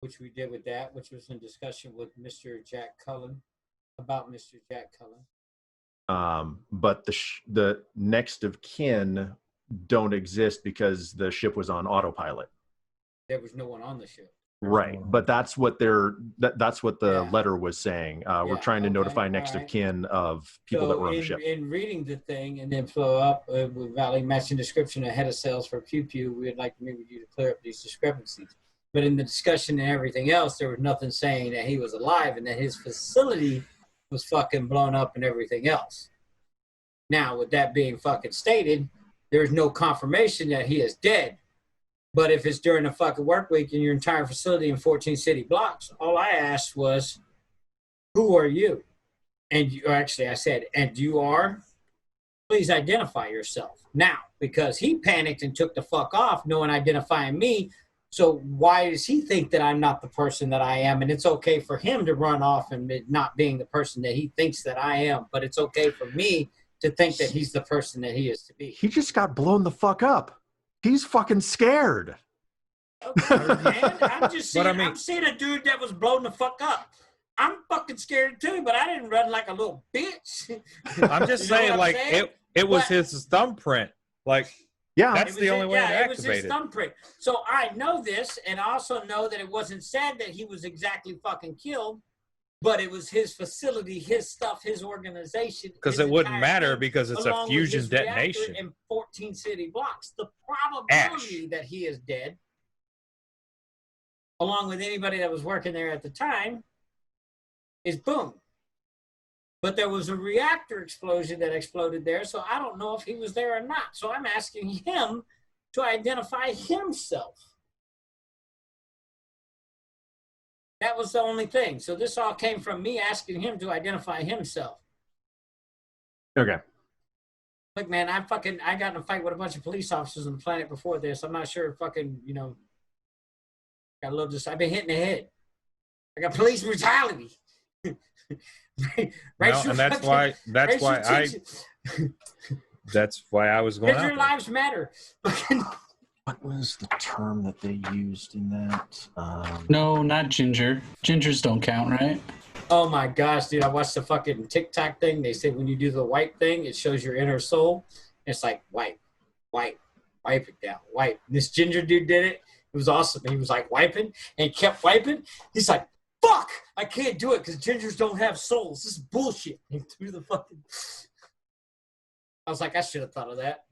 Which we did with that, which was in discussion with Mr. Jack Cullen, about Mr. Jack Cullen. But the next of kin don't exist because the ship was on autopilot. There was no one on the ship. Right, but that's what that's what the letter was saying. We're trying to notify next of kin of people that were on the ship. In reading the thing and then flow up with Valley matching description ahead of sales for Pew-Pew, we'd like to meet with you to clear up these discrepancies. But in the discussion and everything else, there was nothing saying that he was alive and that his facility was fucking blown up and everything else. Now, with that being fucking stated, there's no confirmation that he is dead. But if it's during a fucking work week in your entire facility in 14 city blocks, all I asked was, who are you? And you, actually, I said, and you are? Please identify yourself. Now, because he panicked and took the fuck off, no one identifying me. So why does he think that I'm not the person that I am? And it's okay for him to run off and not being the person that he thinks that I am. But it's okay for me to think that he's the person that he is to be. He just got blown the fuck up. He's fucking scared. Okay, man. I'm just saying, But I mean- I'm seeing a dude that was blown the fuck up. I'm fucking scared too, but I didn't run like a little bitch. I'm just You know saying, what I'm like saying? it was But- his thumbprint. Like Yeah. that's the only way to it was his activate it. thumbprint. So I know this, and I also know that it wasn't said that he was exactly fucking killed, but it was his facility, his stuff, his organization. Because his it wouldn't entire matter thing, because it's a along with fusion his reactor detonation. in 14 city blocks. The probability that he is dead, along with anybody that was working there at the time, is boom. But there was a reactor explosion that exploded there, so I don't know if he was there or not. So I'm asking him to identify himself. That was the only thing. So this all came from me asking him to identify himself. Okay. Look, man, I got in a fight with a bunch of police officers on the planet before this. I'm not sure fucking, got a little I've been hit in the head. I got police brutality. No, and that's why I was going out Your there. lives matter. What was the term that they used in that? No, not ginger. Gingers don't count, right? Oh my gosh, dude! I watched the fucking TikTok thing. They said when you do the wipe thing, it shows your inner soul. It's like wipe it down, wipe. And this ginger dude did it. It was awesome. He was like wiping and kept wiping. He's like, "Fuck! I can't do it because gingers don't have souls. This is bullshit." He threw the fucking. I was like, I should have thought of that.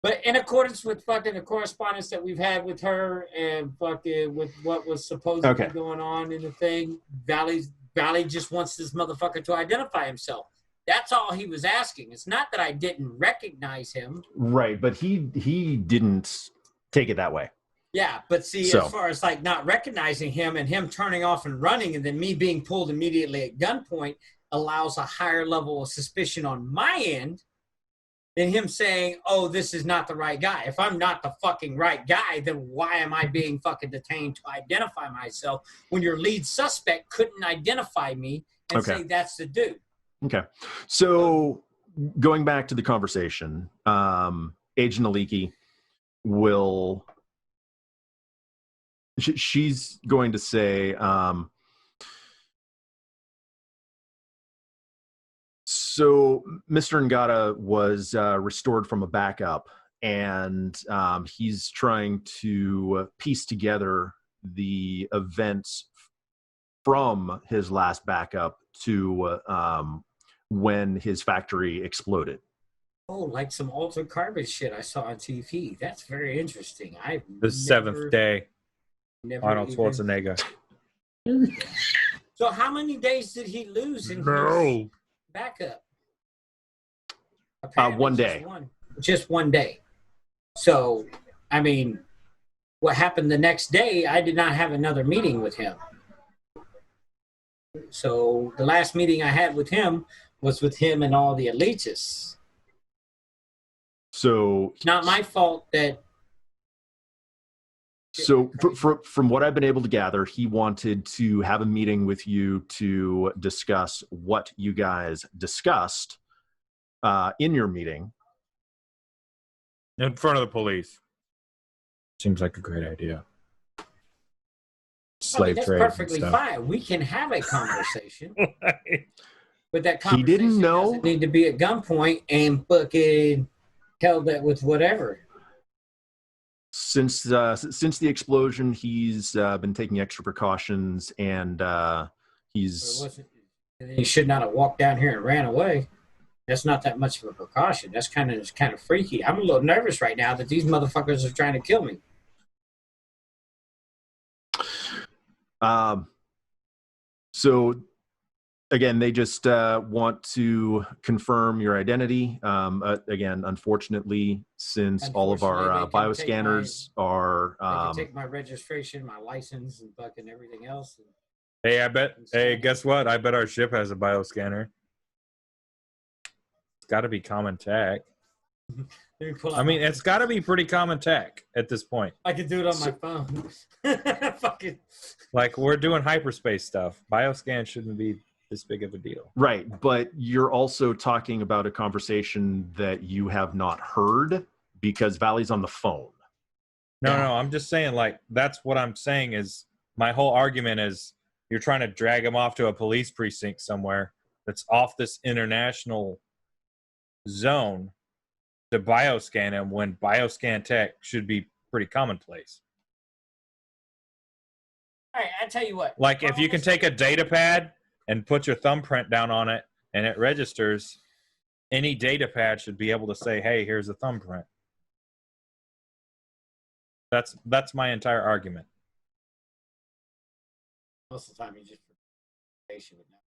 But in accordance with fucking the correspondence that we've had with her and fucking with what was supposedly going on in the thing, Valley just wants this motherfucker to identify himself. That's all he was asking. It's not that I didn't recognize him. Right, but he didn't take it that way. Yeah, but see, as far as like not recognizing him and him turning off and running and then me being pulled immediately at gunpoint allows a higher level of suspicion on my end than him saying, oh, this is not the right guy. If I'm not the fucking right guy, then why am I being fucking detained to identify myself when your lead suspect couldn't identify me and say that's the dude? Okay. So going back to the conversation, Agent Aliki will... She's going to say... So Mr. Ngata was restored from a backup, and he's trying to piece together the events from his last backup to when his factory exploded. Oh, like some altered carbon shit I saw on TV. That's very interesting. The seventh day, Arnold Schwarzenegger. So how many days did he lose in his backup? 1 day. Just 1 day. So, I mean, what happened the next day, I did not have another meeting with him. So the last meeting I had with him was with him and all the elitists. So it's not my fault that... So from what I've been able to gather, he wanted to have a meeting with you to discuss what you guys discussed in your meeting. In front of the police. Seems like a great idea. Slave that's trade. Perfectly fine. We can have a conversation. But that conversation He didn't know. Doesn't need to be at gunpoint and fucking held that with whatever. Since the explosion, he's been taking extra precautions, and he should not have walked down here and ran away. That's not that much of a precaution. That's kind of freaky. I'm a little nervous right now that these motherfuckers are trying to kill me. So again, they just want to confirm your identity. Again, unfortunately, since all of our bioscanners are... they can take my registration, my license, and fucking everything else. Hey, guess what? I bet our ship has a bioscanner. It's got to be common tech. I mean, it's got to be pretty common tech at this point. I can do it on my phone. Fucking. Like, we're doing hyperspace stuff. Bioscan shouldn't be this big of a deal. Right, but you're also talking about a conversation that you have not heard because Valley's on the phone. No, I'm just saying, like, that's what I'm saying is my whole argument is you're trying to drag him off to a police precinct somewhere that's off this international zone to bioscan him when bioscan tech should be pretty commonplace. All right, I tell you what. Like, if you can take a data pad and put your thumbprint down on it and it registers, any data pad should be able to say, hey, here's a thumbprint. That's my entire argument. Most of the time, you just patient with that.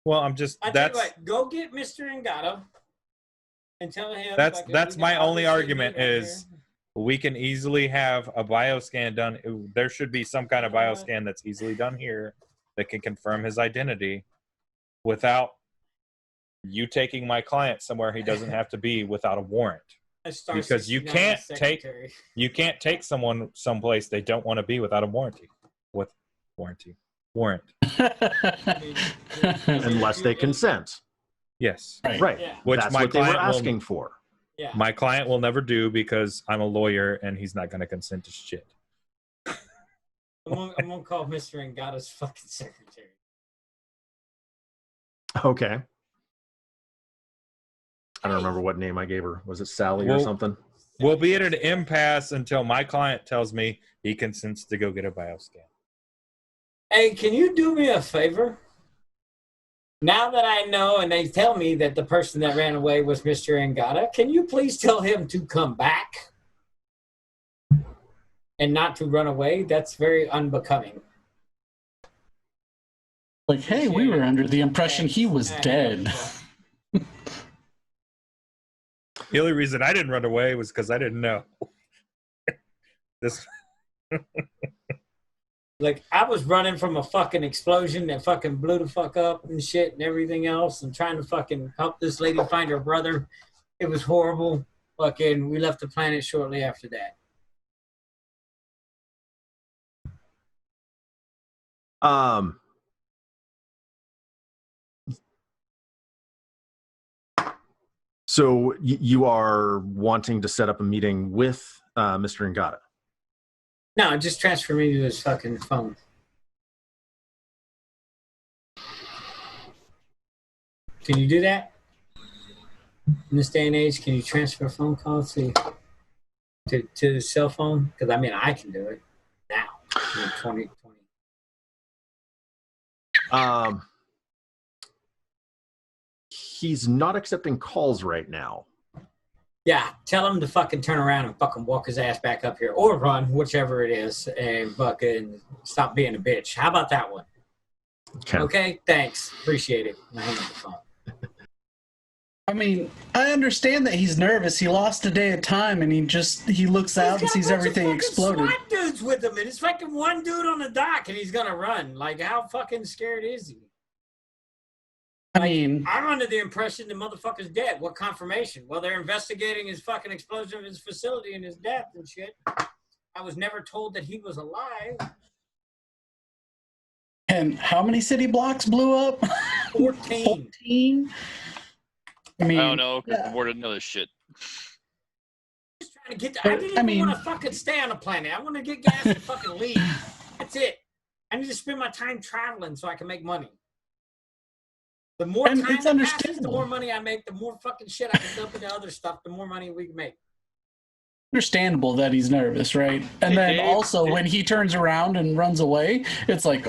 Well, I'm just... I tell you what, go get Mr. Ngata and tell him... That's my only argument is we can easily have a bioscan done. There should be some kind of bioscan that's easily done here that can confirm his identity without you taking my client somewhere he doesn't have to be without a warrant. Because you can't take someone someplace they don't want to be without a warrant. Unless they consent. Yes. Right. Yeah. Which that's my what they were client asking for. Yeah. My client will never do because I'm a lawyer and he's not going to consent to shit. I'm gonna call Mr. Ngata's fucking secretary. Okay. I don't remember what name I gave her. Was it Sally or something? We'll be at an impasse until my client tells me he consents to go get a bioscan. Hey, can you do me a favor? Now that I know and they tell me that the person that ran away was Mr. Ngata, can you please tell him to come back and not to run away? That's very unbecoming. Like, hey, we were under the impression he was dead. The only reason I didn't run away was because I didn't know. Like, I was running from a fucking explosion that fucking blew the fuck up and shit and everything else and trying to fucking help this lady find her brother. It was horrible. Fucking, we left the planet shortly after that. So you are wanting to set up a meeting with Mr. Ngata? No, just transfer me to his fucking phone. Can you do that? In this day and age, can you transfer a phone call to the cell phone? Because, I mean, I can do it now in 2020. He's not accepting calls right now. Yeah, tell him to fucking turn around and fucking walk his ass back up here. Or run, whichever it is, and fucking stop being a bitch. How about that one? Okay, thanks. Appreciate it. I hang up the phone. I mean, I understand that he's nervous. He lost a day of time, and he looks out and sees everything exploded. SWAT dudes with him, and it's fucking one dude on the dock, and he's gonna run. Like, how fucking scared is he? I mean, I'm under the impression the motherfucker's dead. What confirmation? Well, they're investigating his fucking explosion of his facility and his death and shit. I was never told that he was alive. And how many city blocks blew up? 14. 14? I mean, I don't know because the war didn't know this shit. Just trying to get I didn't even want to fucking stay on the planet. I want to get gas and fucking leave. That's it. I need to spend my time traveling so I can make money. The more time that passes, the more money I make, the more fucking shit I can dump into other stuff, the more money we can make. Understandable that he's nervous, right? And then also when he turns around and runs away, it's like,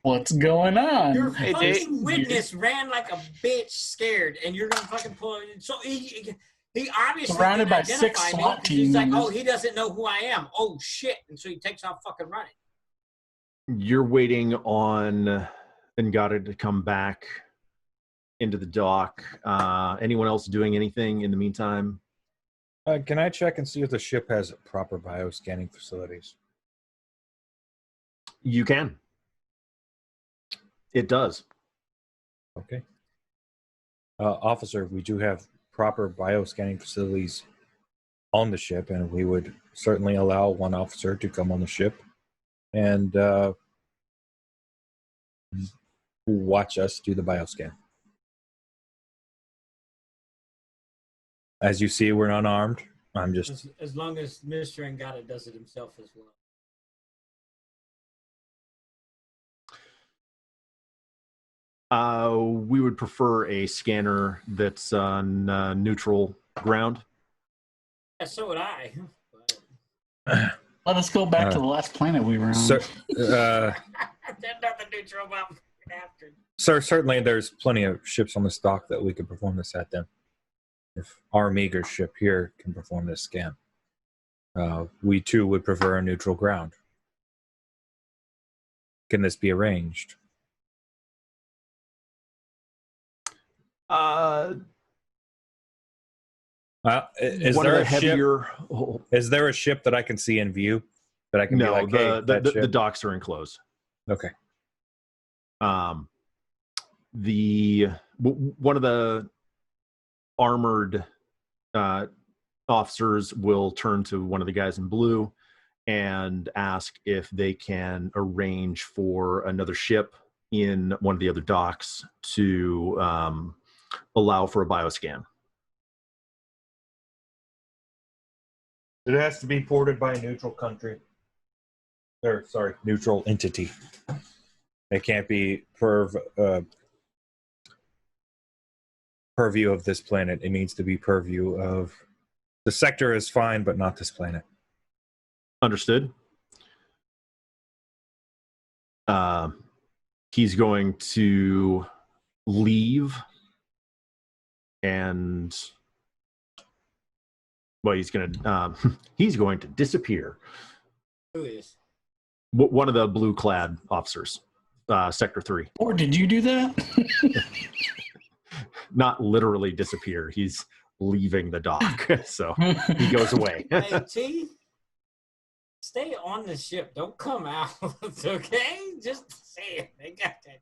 what's going on? Your fucking witness ran like a bitch scared, and you're gonna fucking pull it. So he obviously surrounded by 6 SWAT teams. He's like, oh, he doesn't know who I am. Oh shit! And so he takes off fucking running. You're waiting on Ngata to come back into the dock. Anyone else doing anything in the meantime? Can I check and see if the ship has proper bioscanning facilities? You can. It does. Okay. Officer, we do have proper bioscanning facilities on the ship, and we would certainly allow one officer to come on the ship and watch us do the bioscan. As you see, we're unarmed. I'm just... As long as Mr. Ngata does it himself as well. We would prefer a scanner that's on neutral ground. Yeah, so would I. Let us go back to the last planet we were on. Sir, There's nothing neutral about after. sir, certainly there's plenty of ships on this dock that we could perform this at then. If our meager ship here can perform this scan. We too would prefer a neutral ground. Can this be arranged? Is there a heavier... ship? Is there a ship that I can see in view that I can be like, hey, the docks are enclosed. Okay. One of the armored officers will turn to one of the guys in blue and ask if they can arrange for another ship in one of the other docks to allow for a bioscan. It has to be ported by a neutral country. Or, sorry, neutral entity. It can't be purview of this planet. It needs to be purview of... The sector is fine, but not this planet. Understood. He's going to leave and... Well, he's going to disappear. Who is? One of the blue-clad officers, Sector 3. Or did you do that? Not literally disappear. He's leaving the dock, so he goes away. Hey, T, stay on the ship. Don't come out, okay? Just say it. They got that.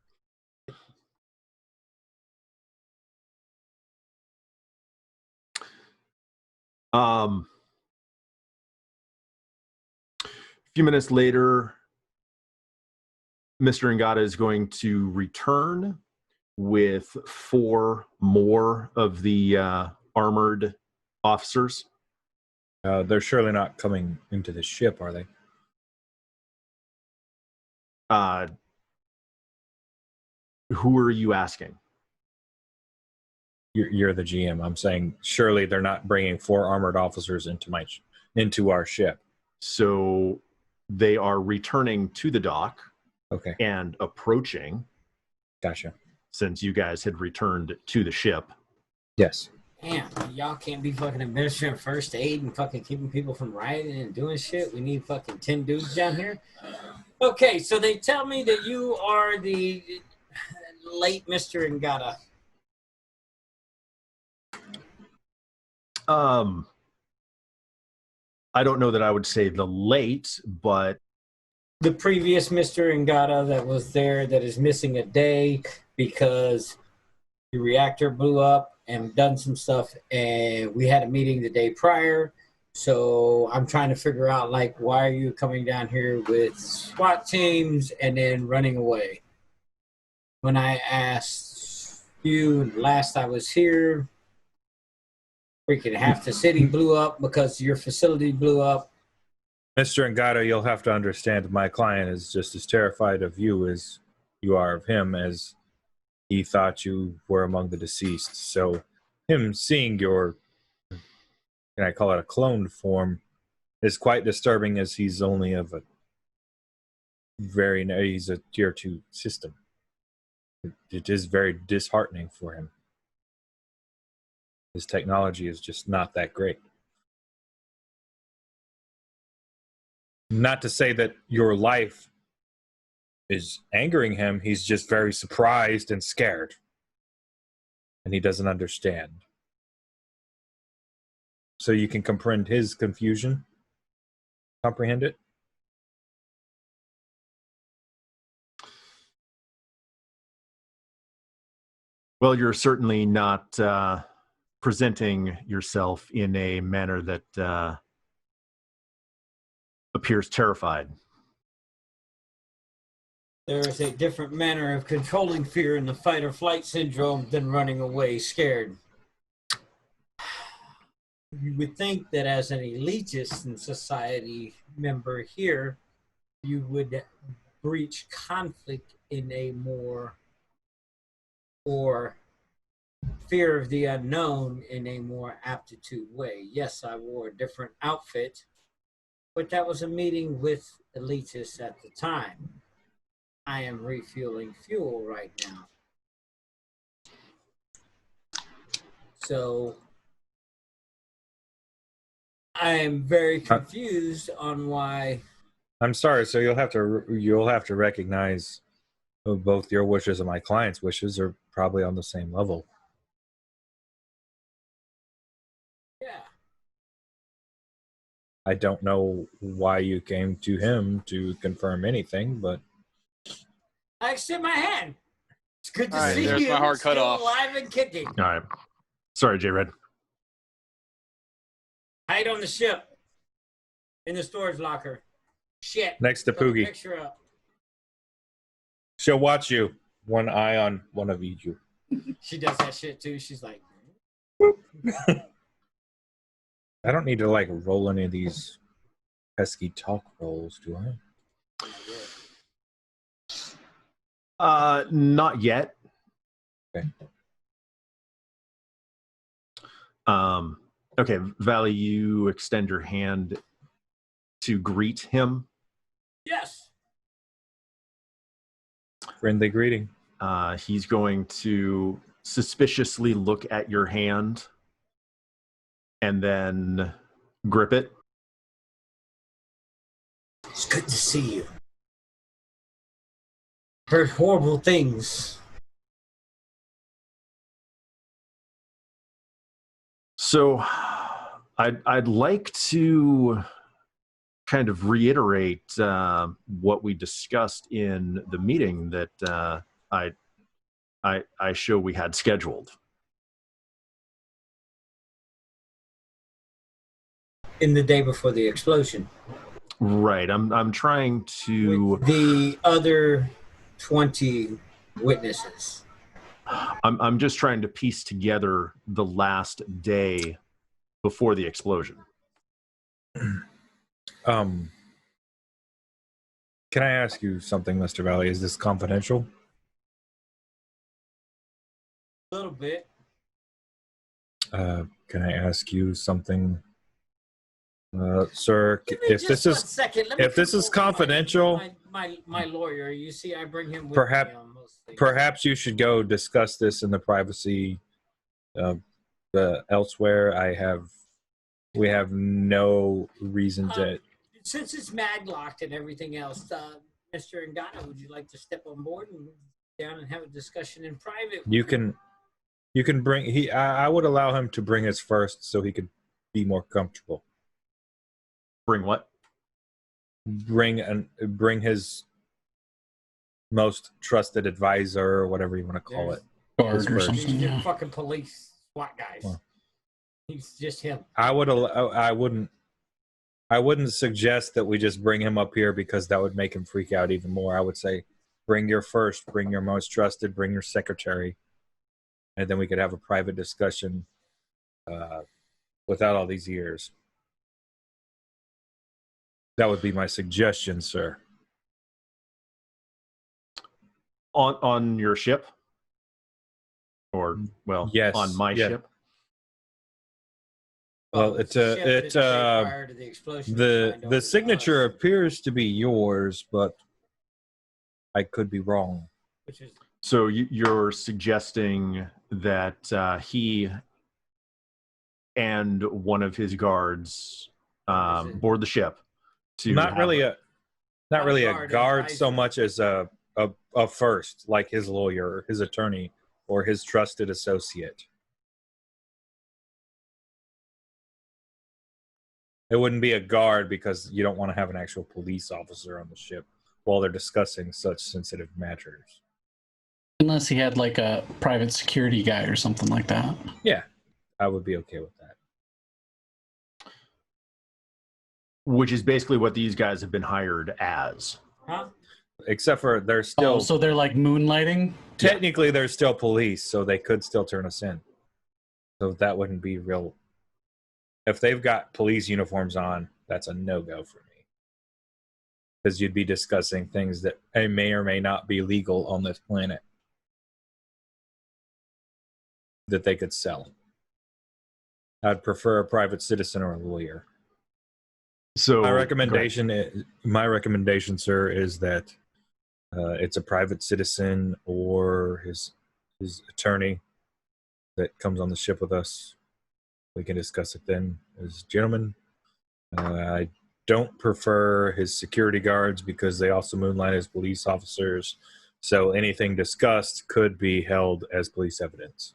A few minutes later, Mr. Ngata is going to return with 4 more of the armored officers. They're surely not coming into the ship, are they? Who are you asking? You're the GM. I'm saying surely they're not bringing 4 armored officers into our ship. So they are returning to the dock. Okay. And approaching. Gotcha. Since you guys had returned to the ship. Yes. Damn, y'all can't be fucking administering first aid and fucking keeping people from rioting and doing shit. We need fucking 10 dudes down here. Okay, so they tell me that you are the late Mr. Ngata. I don't know that I would say the late, but the previous Mr. Ngata that was there that is missing a day because the reactor blew up and done some stuff, and we had a meeting the day prior. So I'm trying to figure out, like, why are you coming down here with SWAT teams and then running away? When I asked you last I was here, freaking half the city blew up because your facility blew up. Mr. Ngata, you'll have to understand my client is just as terrified of you as you are of him, as he thought you were among the deceased. So him seeing your, can I call it a cloned form, is quite disturbing, as he's only of a he's a tier 2 system. It is very disheartening for him. His technology is just not that great. Not to say that your life is angering him. He's just very surprised and scared. And he doesn't understand. So you can comprehend his confusion? Comprehend it? Well, you're certainly not presenting yourself in a manner that appears terrified. There is a different manner of controlling fear in the fight or flight syndrome than running away scared. You would think that as an elitist and society member here, you would breach conflict in a more, or fear of the unknown in a more aptitude way. Yes, I wore a different outfit, but that was a meeting with elitists at the time. I am refueling fuel right now. So I am very confused on why. I'm sorry, so you'll have to recognize both your wishes and my client's wishes are probably on the same level. Yeah. I don't know why you came to him to confirm anything, but I extend my hand. It's good to All right, see there's you. my hard Still cutoff. alive and kicking. All right. Sorry, J-Red. Hide on the ship. In the storage locker. Shit. next to Put the Poogie. picture up. She'll watch you. One eye on one of you. She does that shit too. She's like, I don't need to like roll any of these pesky talk rolls, do I? Not yet. Okay. Okay, Valley, you extend your hand to greet him. yes. Friendly greeting. He's going to suspiciously look at your hand and then grip it. It's good to see you. Heard horrible things. So I'd like to kind of reiterate what we discussed in the meeting that I show we had scheduled. In the day before the explosion. Right. I'm trying to. With the other 20 witnesses. I'm just trying to piece together the last day before the explosion. Can I ask you something, Mr. Valley? Is this confidential? A little bit. Can I ask you something, sir? Give me If just this one is second. Let me if this is consult confidential, my lawyer. You see, I bring him with Perhaps- me on most things. perhaps you should go discuss this in the privacy elsewhere. We have no reason to. Since it's maglocked and everything else, Mr. Ngana, would you like to step on board and down and have a discussion in private? You can bring I would allow him to bring his first so he could be more comfortable. Bring what? Bring his most trusted advisor or whatever you want to call it. Guard or His first. something. These Yeah. fucking police SWAT guys. Well. He's just him. I wouldn't suggest that we just bring him up here because that would make him freak out even more. I would say bring your first, bring your most trusted, bring your secretary, and then we could have a private discussion without all these ears. That would be my suggestion, sir. On your ship? Or, well, Yes, on my yeah. ship? Well, the ship didn't say prior to the explosion, signed over the to signature us, appears to be yours, but I could be wrong. which is So you're suggesting that he and one of his guards board the ship to Not have really not really a guard, guard so advisor. much as a first, like his lawyer, his attorney, or his trusted associate. It wouldn't be a guard because you don't want to have an actual police officer on the ship while they're discussing such sensitive matters. Unless he had like a private security guy or something like that. Yeah, I would be okay with that. Which is basically what these guys have been hired as. Huh? Except for they're still So they're like moonlighting? technically they're still police, so they could still turn us in. So that wouldn't be real. If they've got police uniforms on, that's a no-go for me. Because you'd be discussing things that may or may not be legal on this planet that they could sell. I'd prefer a private citizen or a lawyer. So My recommendation, sir, is that it's a private citizen or his attorney that comes on the ship with us. We can discuss it then as gentlemen. I don't prefer his security guards because they also moonlight as police officers. So anything discussed could be held as police evidence.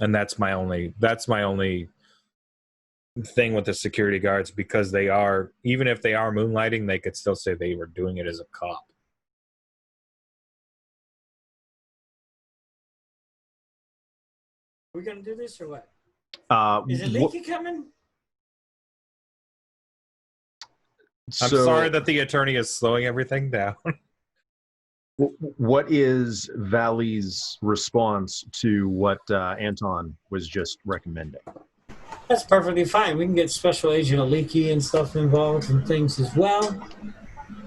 And that's my only thing with the security guards, because they are, even if they are moonlighting, they could still say they were doing it as a cop. Are we gonna do this or what? Is it wh- Leaky coming? I'm so sorry that the attorney is slowing everything down. what is Valley's response to what Anton was just recommending? That's perfectly fine. We can get Special Agent Aliki and stuff involved and things as well.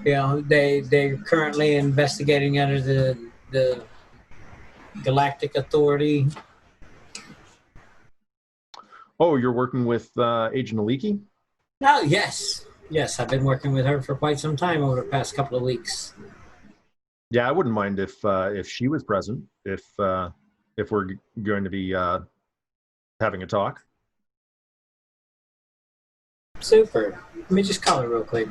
You know, they're currently investigating under the Galactic Authority. Oh, you're working with Agent Aliki? Oh, yes. Yes, I've been working with her for quite some time over the past couple of weeks. Yeah, I wouldn't mind if she was present. If we're going to be having a talk. Super. Let me just call her real quick.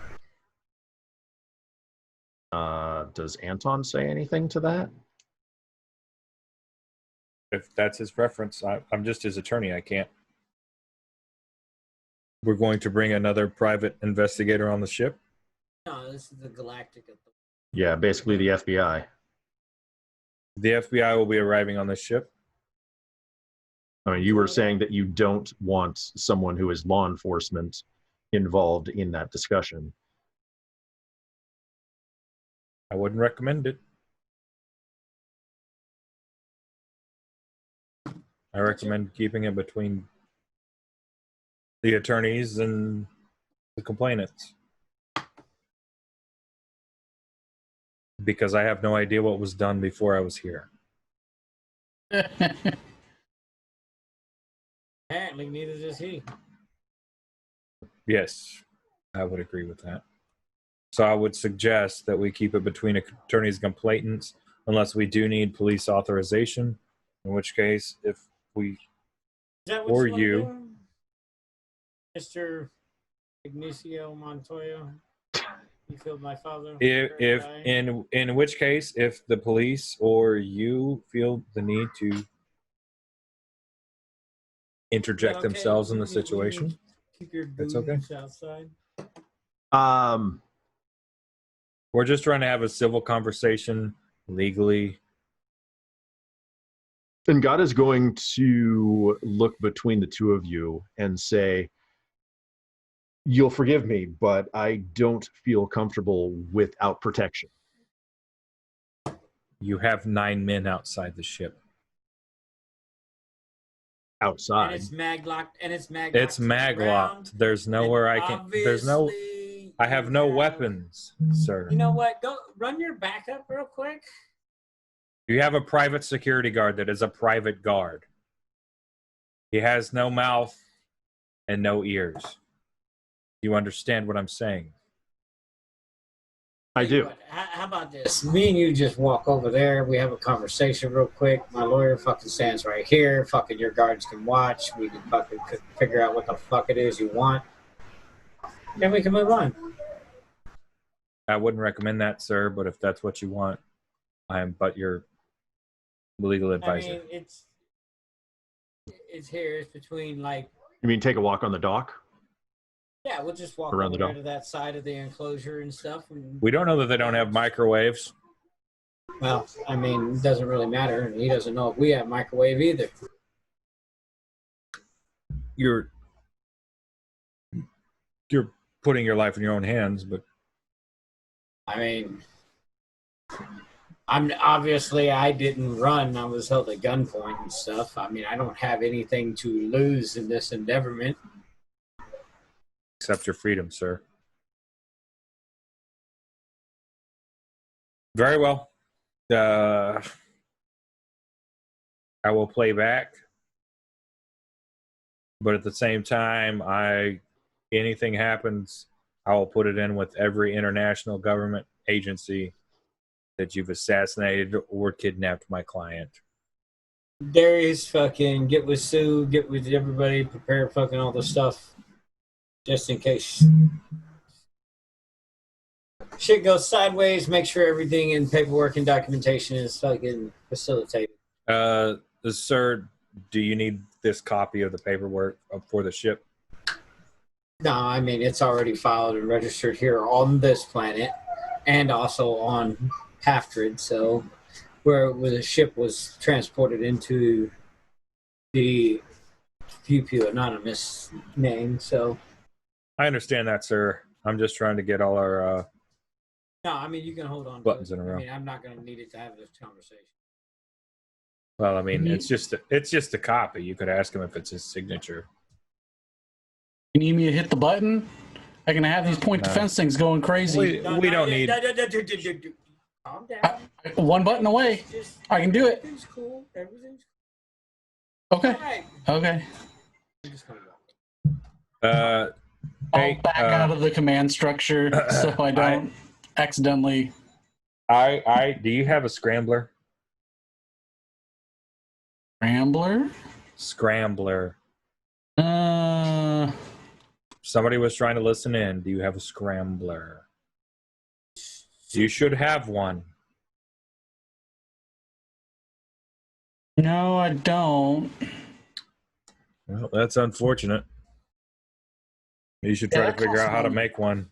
Does Anton say anything to that? If that's his preference, I'm just his attorney. I can't. We're going to bring another private investigator on the ship. No, this is the Galactic Authority. Yeah, basically the FBI. The FBI will be arriving on this ship. I mean, you were saying that you don't want someone who is law enforcement involved in that discussion. I wouldn't recommend it. I recommend keeping it between the attorneys and the complainants. Because I have no idea what was done before I was here. Apparently, neither does he. Yes, I would agree with that. So I would suggest that we keep it between attorneys and complainants unless we do need police authorization, in which case, if we Is that what or wanna you do? Mr. Ignacio Montoya, you killed my father. if in which case, if the police or you feel the need to interject Okay, themselves in the you can situation, keep your that's okay. goons outside. We're just trying to have a civil conversation legally. And God is going to look between the two of you and say, you'll forgive me, but I don't feel comfortable without protection. You have 9 men outside the ship. Outside. And it's mag locked. It's mag locked. There's nowhere I can. There's no. I have no weapons, sir. You know what? Go run your backup real quick. You have a private security guard that is a private guard. He has no mouth and no ears. You understand what I'm saying? I do. How about this? Me and you just walk over there. We have a conversation real quick. My lawyer fucking stands right here. Fucking your guards can watch. We can fucking figure out what the fuck it is you want. Then we can move on. I wouldn't recommend that, sir, but if that's what you want, I am but your legal advisor. I mean, it's here. It's between like. You mean take a walk on the dock? Yeah, we'll just walk Around over the there dock. to that side of the enclosure and stuff. And, We don't know that they don't have microwaves. well, I mean, it doesn't really matter. And he doesn't know if we have microwave either. You're putting your life in your own hands, but I mean, I didn't run. I was held at gunpoint and stuff. I mean, I don't have anything to lose in this endeavorment. accept your freedom, sir. Very well. I will play back, but at the same time, anything happens, I will put it in with every international government agency that you've assassinated or kidnapped my client. Darius, fucking get with Sue, get with everybody, prepare fucking all the stuff, just in case shit goes sideways. Make sure everything in paperwork and documentation is fucking facilitated. Sir, do you need this copy of the paperwork for the ship? No, I mean, it's already filed and registered here on this planet and also on Halfgrid, so where the ship was transported into the Pew-Pew Anonymous name, so. I understand that, sir. I'm just trying to get all our No, I mean, you can hold on buttons to it. in a row. I mean, I'm not going to need it to have this conversation. Well, I mean, it's just a copy. You could ask him if it's his signature. You need me to hit the button? I can have these point defense things going crazy. We don't need. Calm down. One button away. Just, I can do it. everything's cool. Everything's Okay. all right. Okay. I'm just going to walk. I'll Hey, back out of the command structure so I don't accidentally. Do you have a scrambler? Rambler? Scrambler. Uh, Somebody was trying to listen in. Do you have a scrambler? You should have one. no, I don't. Well, that's unfortunate. You should try Yeah, to figure out how to awesome. make one.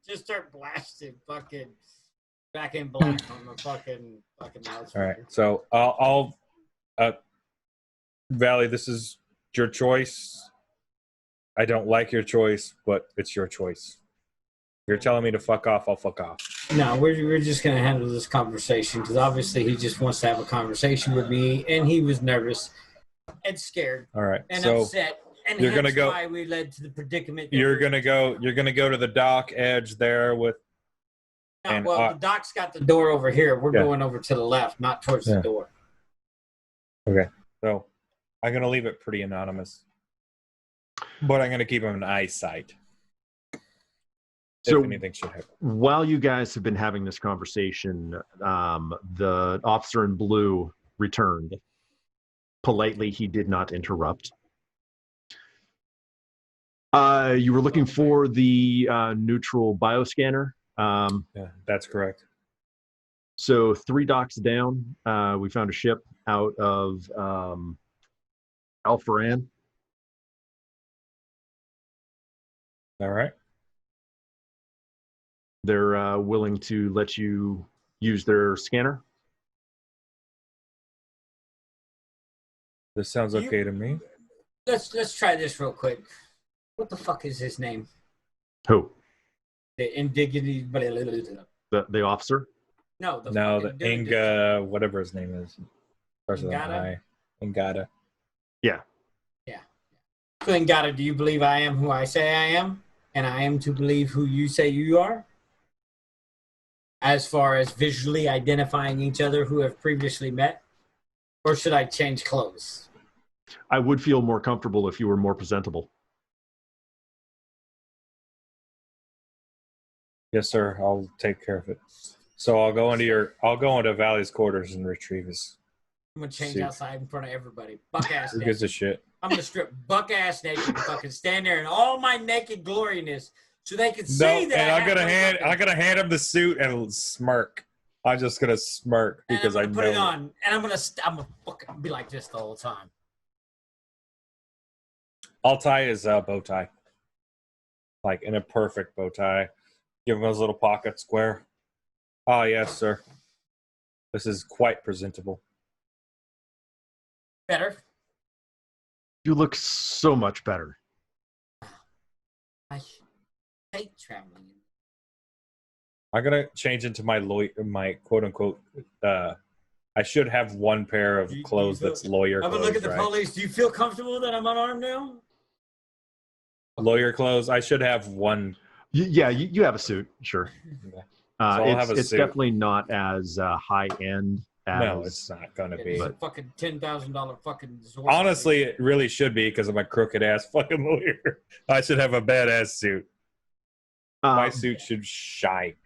Just start blasting fucking back in black on the fucking mouse. All right. So I'll Valley, this is your choice. I don't like your choice, but it's your choice. If you're telling me to fuck off, I'll fuck off. No, we're just gonna handle this conversation because obviously he just wants to have a conversation with me, and he was nervous and scared All right. and So upset, and you're gonna hence go- why we led to the predicament. that you're we're gonna go to the dock edge there with. No, and, well, the doc's got the door over here. We're Yeah. going over to the left, not towards Yeah. the door. So I'm gonna leave it pretty anonymous, but I'm gonna keep him in eyesight. So If anything should happen. while you guys have been having this conversation, the officer in blue returned. Politely, he did not interrupt. You were looking for the neutral bioscanner. Yeah, that's correct. So 3 docks down, we found a ship out of Alpharan. All right. They're willing to let you use their scanner. This sounds okay to me. Let's try this real quick. What the fuck is his name? Who? The indignity. The officer? No, the No, the fucking dude Inga, whatever his name is. Starts with an Ingata? I. Ingata. So, Ngata, do you believe I am who I say I am? And I am to believe who you say you are? As far as visually identifying each other who have previously met? Or should I change clothes? I would feel more comfortable if you were more presentable. Yes, sir. I'll take care of it. So I'll go into Valley's quarters and retrieve his. I'm gonna change suit. outside in front of everybody. Buck ass Who gives a naked. shit? I'm gonna strip buck ass naked and fucking stand there in all my naked gloriness so they can No, see that. and I I'm have gonna my hand fucking- him the suit and smirk. I'm just gonna smirk and because I'm I gonna know. put it on, and I'm gonna fucking be like this the whole time. I'll tie his bow tie, like in a perfect bow tie. Give him his little pocket square. Ah, yes, sir. This is quite presentable. Better. You look so much better. I hate traveling. I'm gonna change into my quote unquote. I should have one pair of You clothes feel- that's lawyer I'm clothes. gonna look at the right? police. Do you feel comfortable that I'm unarmed now? Lawyer clothes. I should have one. Yeah, you have a suit, sure. Okay. I'll have a It's suit. definitely not as high end as. No, it's not gonna It be. is a fucking $10,000 fucking. Zork Honestly, suit. it really should be because I'm a crooked ass fucking lawyer. I should have a badass suit. My suit should shine.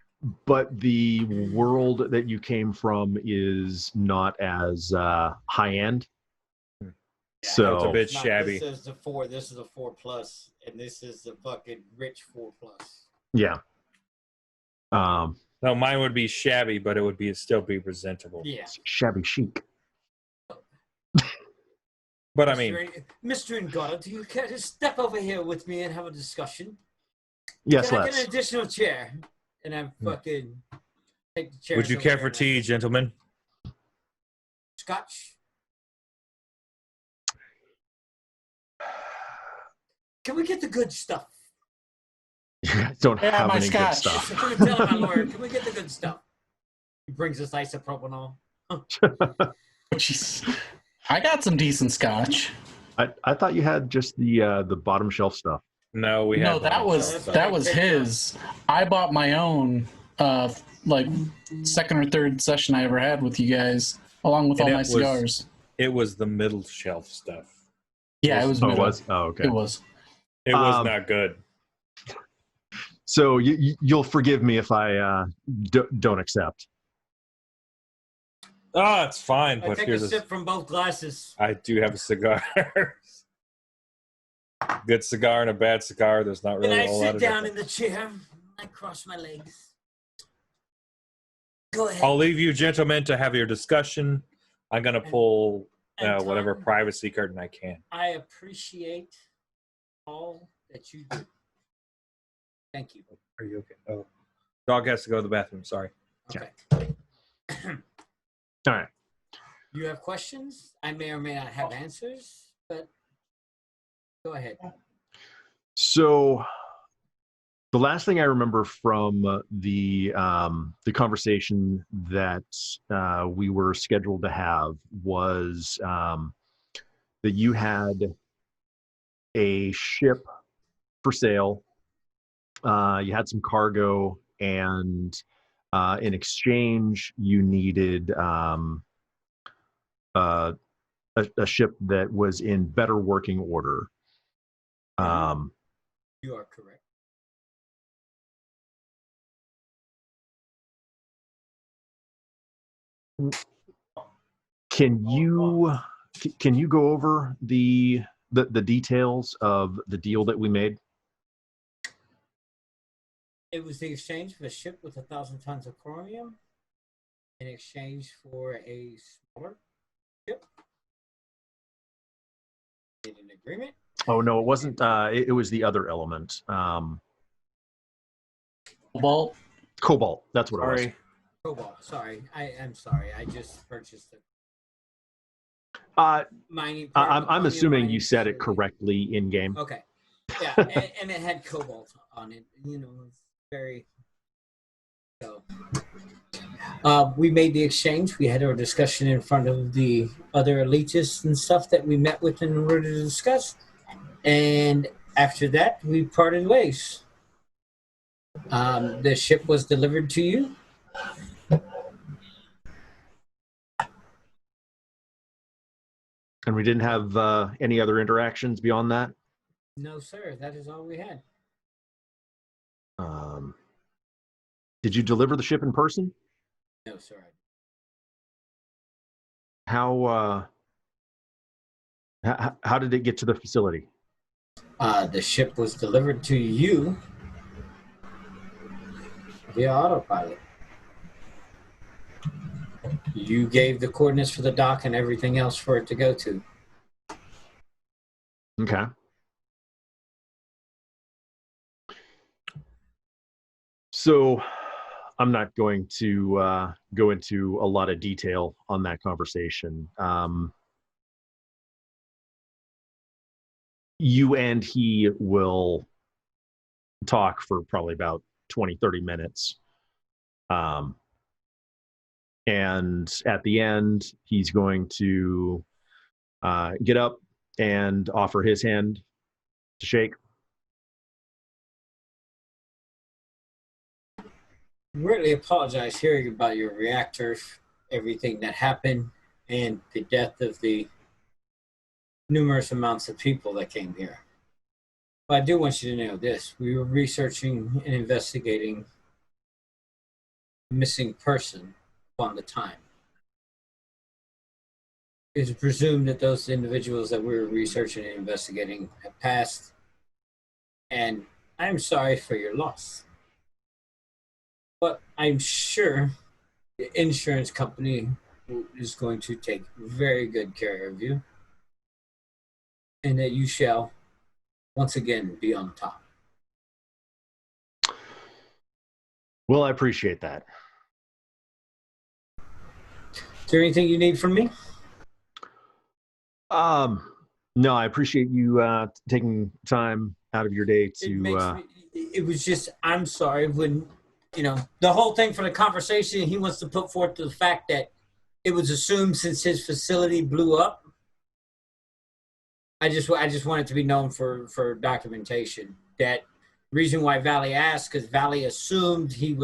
But the world that you came from is not as high end. Yeah, So It's a bit It's not- shabby. This is the 4. This is a 4+, and this is the fucking rich 4+. yeah. No, mine would be shabby, but it would still be presentable. Yeah. Shabby chic. But I mean, Mr. Ngata, do you care to step over here with me and have a discussion? Yes, Can I get let's. an additional chair? And I fucking take the chair. would you care for tea, gentlemen? Scotch? Can we get the good stuff? You guys don't Yeah, have my any scotch. good stuff. Can we tell my lawyer? Can we get the good stuff? He brings us isopropanol. Jeez. I got some decent scotch. I thought you had just the bottom shelf stuff. No, we No, have. that was his. I bought my own like second or third session I ever had with you guys, along with And all it my was- cigars. It was the middle shelf stuff. Yeah, it was. Oh, it middle. was? Oh, okay. It was. It was Um, not good. So you'll forgive me if I don't accept. Oh, it's fine. I But take a here's sip from both glasses. I do have a cigar. Good cigar and a bad cigar. There's not And really I a whole lot sit of down difference. in the chair. I cross my legs. Go ahead. I'll leave you gentlemen to have your discussion. I'm gonna pull And whatever Tom, privacy curtain I can. I appreciate all that you do. Thank you. Are you okay? Oh, dog has to go to the bathroom. Sorry. Okay. All right. You have questions? I may or may not have answers, but go ahead. So the last thing I remember from the conversation that we were scheduled to have was that you had a ship for sale. You had some cargo, and in exchange, you needed a ship that was in better working order. You are correct. Can you go over the details of the deal that we made? It was the exchange of a ship with 1,000 tons of chromium in exchange for a smaller ship. Made an agreement. Oh no, it wasn't. It was the other element. Cobalt. Cobalt. That's what it was. Sorry. Cobalt. Sorry. I'm sorry. I just purchased it. Mining. I'm assuming you mining said it facility. correctly in game. Okay. Yeah, and it had cobalt on it. You know, it's very. So, we made the exchange. We had our discussion in front of the other elitists and stuff that we met with in order to discuss. And after that, we parted ways. The ship was delivered to you. And we didn't have any other interactions beyond that. No, sir. That is all we had. Did you deliver the ship in person? No, sir. How did it get to the facility? The ship was delivered to you via autopilot. You gave the coordinates for the dock and everything else for it to go to. Okay. So I'm not going to go into a lot of detail on that conversation. You and he will talk for probably about 20, 30 minutes. And at the end, he's going to get up and offer his hand to shake. Really apologize hearing about your reactor, everything that happened, and the death of the numerous amounts of people that came here. But I do want you to know this. We were researching and investigating a missing person upon the time. It is presumed that those individuals that we were researching and investigating have passed, and I'm sorry for your loss. But I'm sure the insurance company is going to take very good care of you, and that you shall once again be on top. Well, I appreciate that. Is there anything you need from me? No, I appreciate you taking time out of your day to. It was just, I'm sorry when, the whole thing for the conversation, he wants to put forth the fact that it was assumed since his facility blew up. I just want it to be known for documentation that reason why Valley asked, because Valley assumed he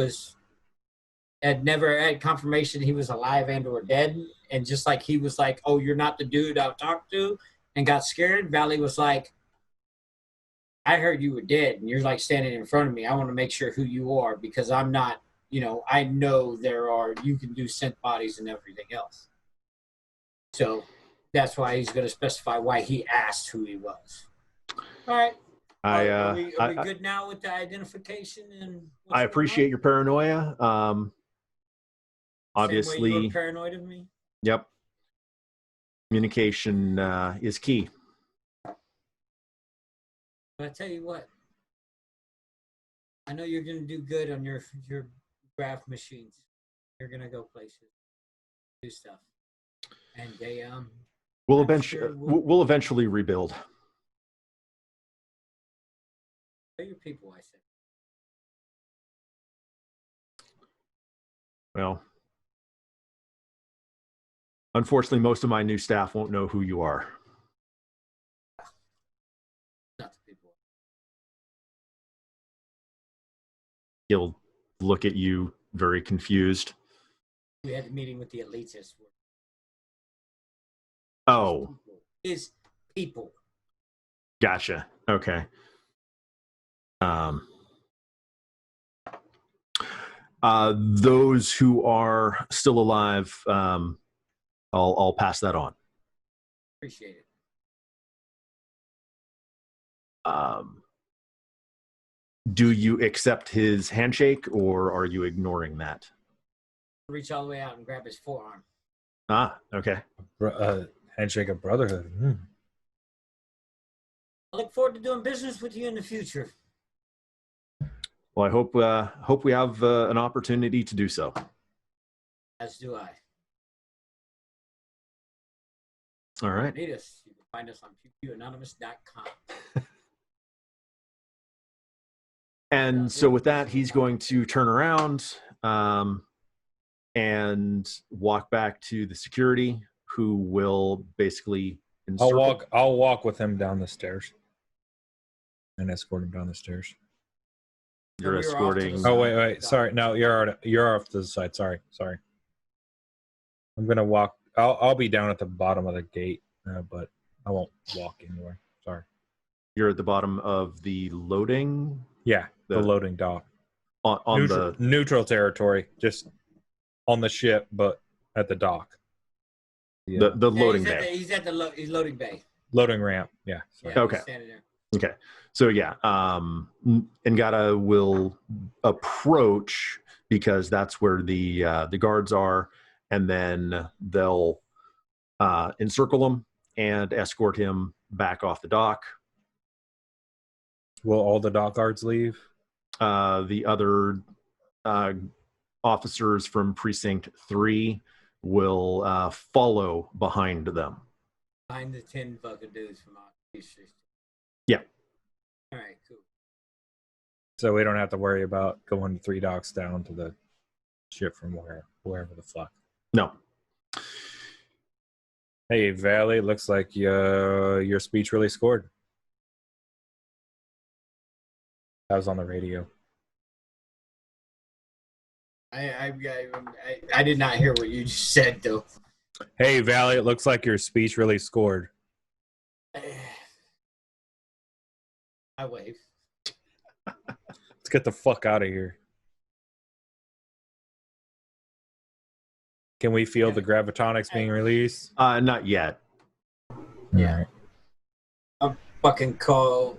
had never had confirmation he was alive and or dead. And just like he was like, oh, you're not the dude I've talked to, and got scared, Valley was like, I heard you were dead and you're like standing in front of me. I want to make sure who you are because I'm not, I know you can do synth bodies and everything else. So that's why he's going to specify why he asked who he was. All right. Are we good now with the identification? And I appreciate your paranoia. Obviously, same way you were paranoid of me. Yep. Communication is key. But I tell you what, I know you're going to do good on your graph machines. You're going to go places, do stuff, and they we'll eventually rebuild. They're your people, I said. Well, unfortunately, most of my new staff won't know who you are. Not the people. He'll look at you very confused. We had a meeting with the elitists. Oh. His people. Gotcha. Okay. Those who are still alive, I'll pass that on. Appreciate it. Do you accept his handshake, or are you ignoring that? Reach all the way out and grab his forearm. Ah, okay. Handshake of brotherhood. I look forward to doing business with you in the future. Well, I hope we have an opportunity to do so. As do I. All right. Need us. You can find us on PewPewAnonymous.com. And so with that, he's going to turn around and walk back to the security, who will basically encircle. I'll walk with him down the stairs and escort him down the stairs. You're escorting. Oh wait. Sorry, no, you're off to the side. Sorry. I'm gonna walk. I'll be down at the bottom of the gate, but I won't walk anywhere. Sorry. You're at the bottom of the loading. Yeah, the loading dock. on neutral territory, just on the ship, but at the dock. the loading bay. He's at the loading bay. Loading ramp. Yeah. Sorry. Okay. He's standing there. Okay. So yeah, Ngata will approach because that's where the guards are, and then they'll encircle him and escort him back off the dock. Will all the dock guards leave? The other officers from Precinct 3 will follow behind them. Behind the 10 fucking dudes from IT Solutions. Yeah. All right, cool. So we don't have to worry about going 3 docks down to the ship from wherever the fuck. No. Hey, Valley, looks like your speech really scored. That was on the radio. I did not hear what you just said, though. Hey, Valley, it looks like your speech really scored. I wave. Let's get the fuck out of here. Can we feel the gravitonics being released? Not yet. Yeah. I'll fucking call.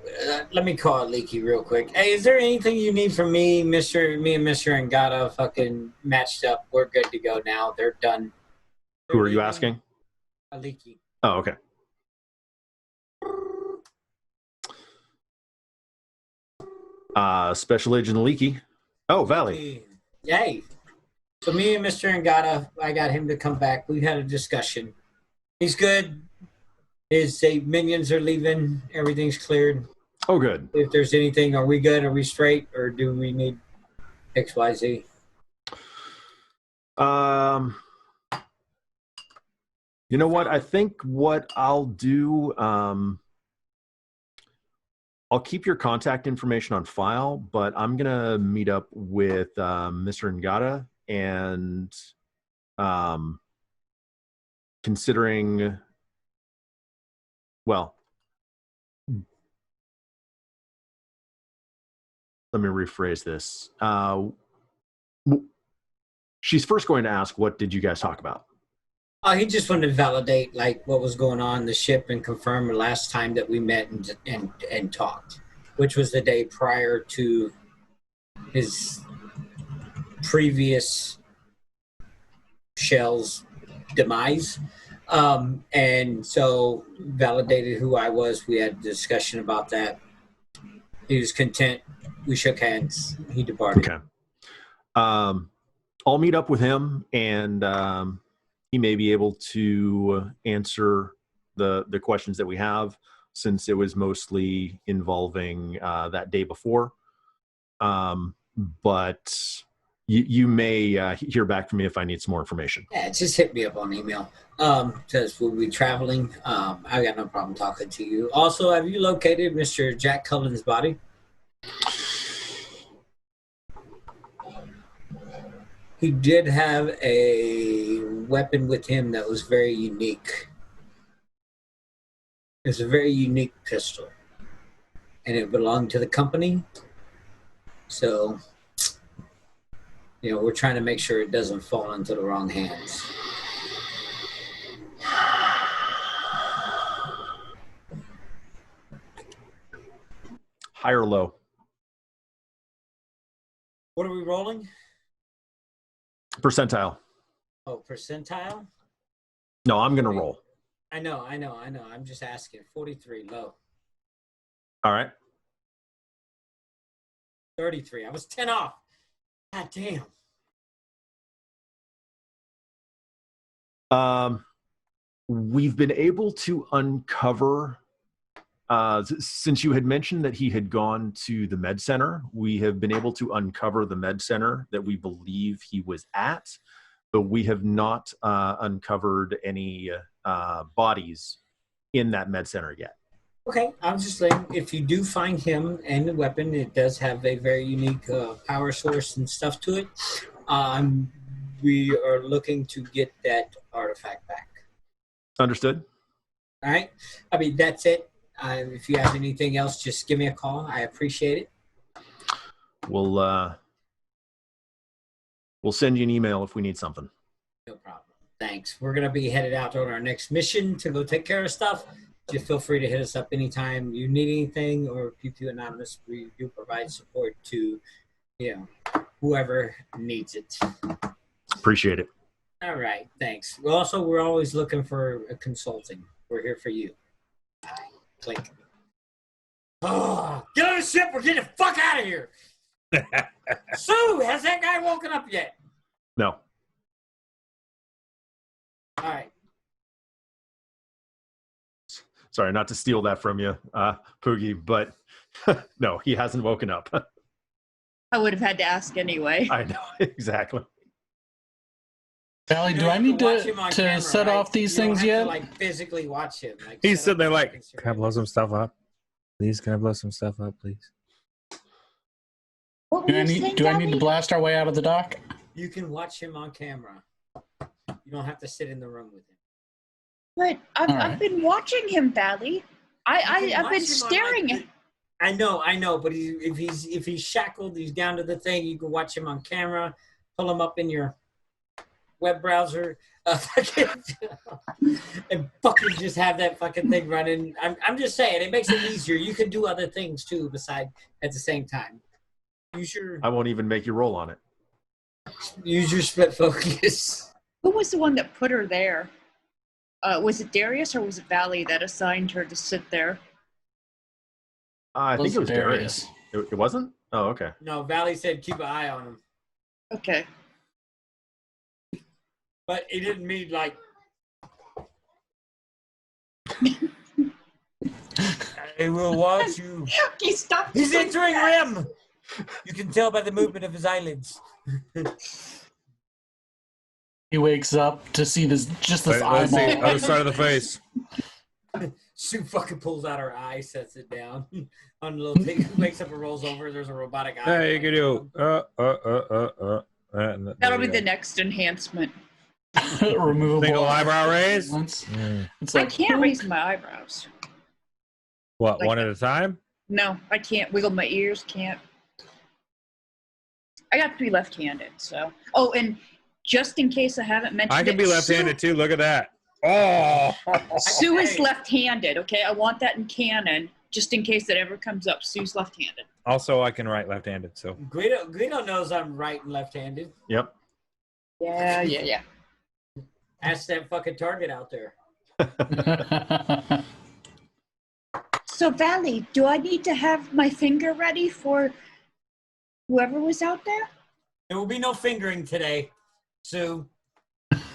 Let me call Leaky real quick. Hey, is there anything you need from me, Mr. Me and Mr. Ngata fucking matched up. We're good to go now. They're done. Who are you asking? Leaky. Oh, okay. Special Agent Leaky. Oh, Valley. Hey. So me and Mr. Ngata, I got him to come back. We had a discussion. He's good. His minions are leaving. Everything's cleared. Oh, good. If there's anything, are we good? Are we straight? Or do we need XYZ? You know what? I think what I'll do, I'll keep your contact information on file, but I'm going to meet up with Mr. Ngata and considering, well, let me rephrase this. She's first going to ask, what did you guys talk about? He just wanted to validate like what was going on the ship and confirm the last time that we met and talked, which was the day prior to his previous shell's demise. And so validated who I was. We had a discussion about that. He was content. We shook hands. He departed. Okay. I'll meet up with him, and he may be able to answer the questions that we have, since it was mostly involving that day before. But you may hear back from me if I need some more information. Yeah, just hit me up on email. Because we'll be traveling. I got no problem talking to you. Also, have you located Mr. Jack Cullen's body? He did have a weapon with him that was very unique. It's a very unique pistol. And it belonged to the company. So, we're trying to make sure it doesn't fall into the wrong hands. High or low? What are we rolling? Percentile. Oh, percentile? No, I'm going to roll. I know. I'm just asking. 43, low. All right. 33. I was 10 off. God damn. We've been able to uncover, since you had mentioned that he had gone to the med center, we have been able to uncover the med center that we believe he was at, but we have not uncovered any bodies in that med center yet. Okay, I was just saying, if you do find him and the weapon, it does have a very unique power source and stuff to it. We are looking to get that artifact back. Understood. All right. I mean, that's it. If you have anything else, just give me a call. I appreciate it. We'll We'll send you an email if we need something. No problem. Thanks. We're going to be headed out on our next mission to go take care of stuff. Just feel free to hit us up anytime you need anything, or Pew-Pew Anonymous. We do provide support to, whoever needs it. Appreciate it. All right. Thanks. We're always looking for a consulting. We're here for you. Click. Oh, get on the ship. We're getting the fuck out of here. Sue, has that guy woken up yet? No. All right. Sorry, not to steal that from you, Poogie, but no, he hasn't woken up. I would have had to ask anyway. I know, exactly. Allie, do I need to camera, set right? off these You don't things have yet? to, like, physically watch him. Like, He's set sitting up there the like, fucking can I blow some stuff up? Please, can I blow some stuff up, please? What were Do I you saying, need to Daddy? blast our way out of the dock? You can watch him on camera. You don't have to sit in the room with him. But All right. I've been watching him, Valley. I've watch been him on, staring like, at. I know, but if he's shackled, he's down to the thing. You can watch him on camera, pull him up in your web browser, and fucking just have that fucking thing running. I'm just saying, it makes it easier. You can do other things too, beside at the same time. I won't even make you roll on it. Use your split focus. Who was the one that put her there? Was it Darius or was it Valley that assigned her to sit there? I think it was Darius. It wasn't? Oh, okay. No, Valley said keep an eye on him, Okay. but it didn't mean like. I will watch you. He stopped. He's entering REM. You can tell by the movement of his eyelids. He wakes up to see this Let's see, eyeball. other side of the face. Sue fucking pulls out her eye, sets it down on the little thing, wakes up and rolls over. There's a robotic eye. Hey, you can do. That'll be the next enhancement. Removable Single eyebrow raise? It's I like, can't raise my eyebrows. What, Like one that. at a time? No, I can't wiggle my ears. Can't. I got to be left-handed, so. Oh, and just in case I haven't mentioned I can be left-handed too. Look at that. Oh, Sue is left-handed, okay? I want that in canon, just in case that ever comes up. Sue's left-handed. also, I can write left-handed. So Guido knows I'm right and left-handed. Yep. Yeah. Ask that fucking target out there. So, Valley, do I need to have my finger ready for whoever was out there? There will be no fingering today, Sue.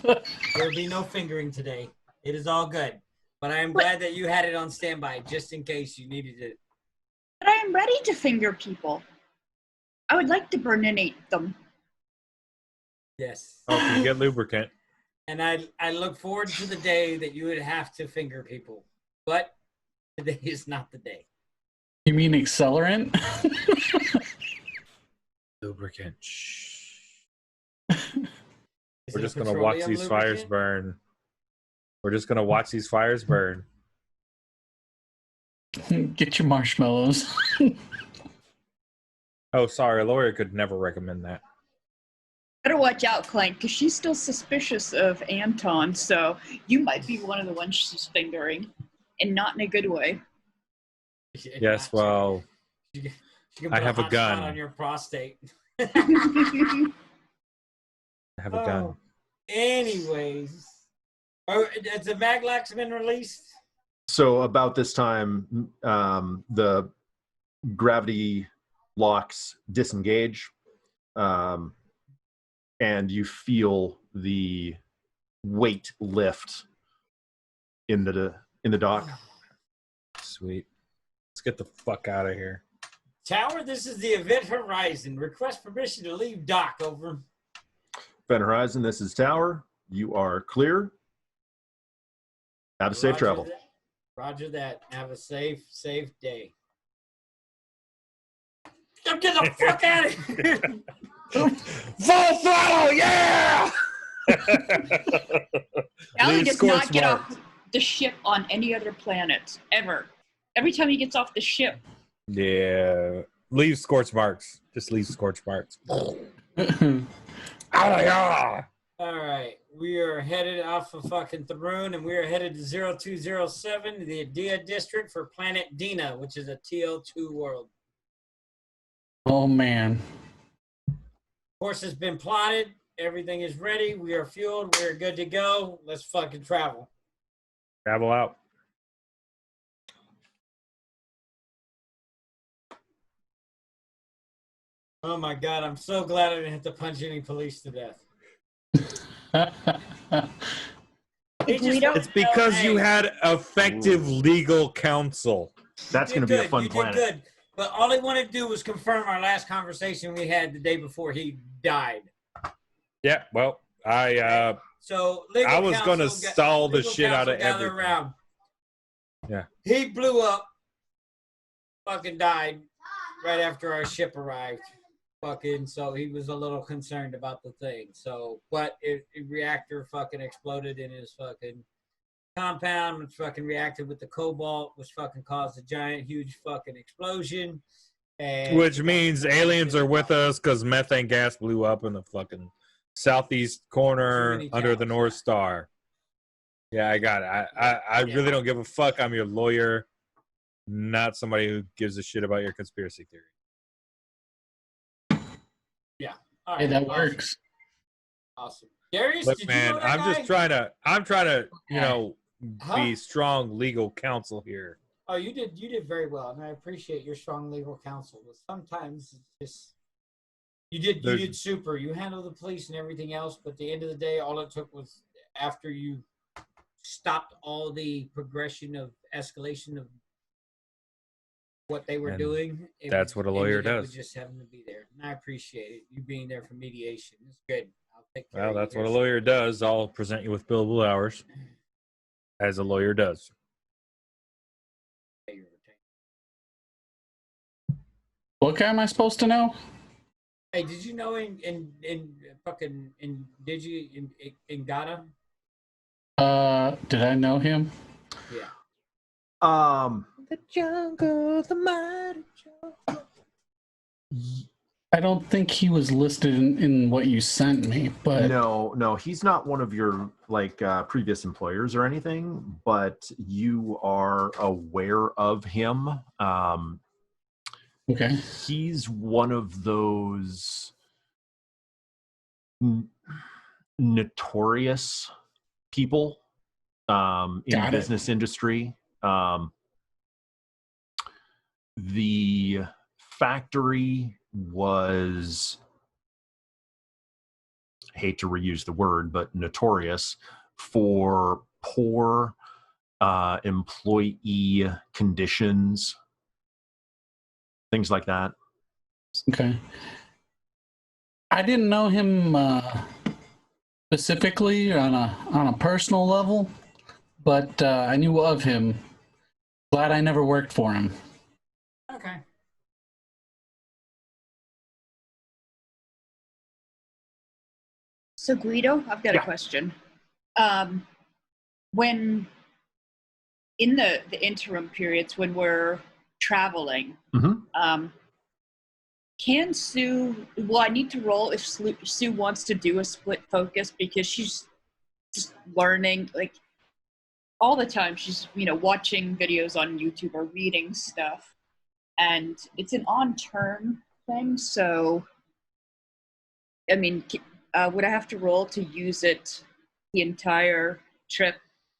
There will be no fingering today. It is all good. But I am glad that you had it on standby just in case you needed it. But I am ready to finger people. I would like to burninate them. Yes. oh, can you get lubricant? And I look forward to the day that you would have to finger people. But today is not the day. you mean accelerant? Lubricant. Shh. Is We're it just a gonna watch petroleum these fires lubricant? burn. We're just gonna watch these fires burn. Get your marshmallows. Oh, sorry, a lawyer could never recommend that. Better watch out, Clank, because she's still suspicious of Anton, so you might be one of the ones she's fingering, and not in a good way. Yes, well, She can I put have a hot gun. spot on your prostate. I have a gun. Oh, anyways, has the Maglax been released? So about this time, the gravity locks disengage, and you feel the weight lift in the dock. Sweet. Let's get the fuck out of here. Tower, this is the Event Horizon. Request permission to leave dock, over. Event Horizon, this is Tower. You are clear. Have a safe Roger travel. that. Roger that. Have a safe day. Get the fuck out of here! Full throttle, yeah! Allie Leave does scorch not get mark. off the ship on any other planet, ever. Every time he gets off the ship, Yeah. Leave scorch marks. Just leave scorch marks. All right, we are headed off of fucking Throne, and we are headed to 0207, the Dia District for Planet Dina, which is a TL2 world. Oh man. Course has been plotted. Everything is ready. We are fueled. We're good to go. Let's fucking travel. Travel out. Oh my god, I'm so glad I didn't have to punch any police to death. It's because you had effective legal counsel. That's going to be a fun You planet. did good. But all he wanted to do was confirm our last conversation we had the day before he died. Yeah, well, I was going to stall the shit out of everything. Around. Yeah. He blew up, fucking died right after our ship arrived. Fucking, so he was a little concerned about the thing. So, but a reactor fucking exploded in his fucking compound, which fucking reacted with the cobalt, which fucking caused a giant, huge fucking explosion. And which means aliens are with us because methane gas blew up in the fucking southeast corner under the North Star. Yeah, I got it. I really don't give a fuck. I'm your lawyer, not somebody who gives a shit about your conspiracy theory. Yeah. All right. Hey, that works. Awesome. Darius, Look, did man, you know that guy? I'm trying to, you know, be strong legal counsel here. Oh, you did very well, and I appreciate your strong legal counsel. But sometimes it's just you did super. You handled the police and everything else, but at the end of the day, all it took was after you stopped all the progression of escalation of what they were doing. That's what a lawyer does. Just having to be there, and I appreciate it. You being there for mediation. It's good. I'll take care Well, of you that's here what a soon. lawyer does. I'll present you with billable hours, as a lawyer does. What guy am I supposed to know? Hey, did you know in Ghana? Did I know him? Yeah. The jungle, the mighty jungle. I don't think he was listed in what you sent me, but No, he's not one of your previous employers or anything, but you are aware of him. okay. He's one of those notorious people in the business industry. The factory was, I hate to reuse the word, but notorious for poor employee conditions, things like that. Okay. I didn't know him specifically on a personal level, but I knew of him. Glad I never worked for him. Okay. So Guido, I've got a question. When in the interim periods when we're traveling, can Sue? Well, I need to roll if Sue wants to do a split focus because she's just learning like all the time. She's watching videos on YouTube or reading stuff, and it's an on-turn thing. So, I mean, would I have to roll to use it the entire trip,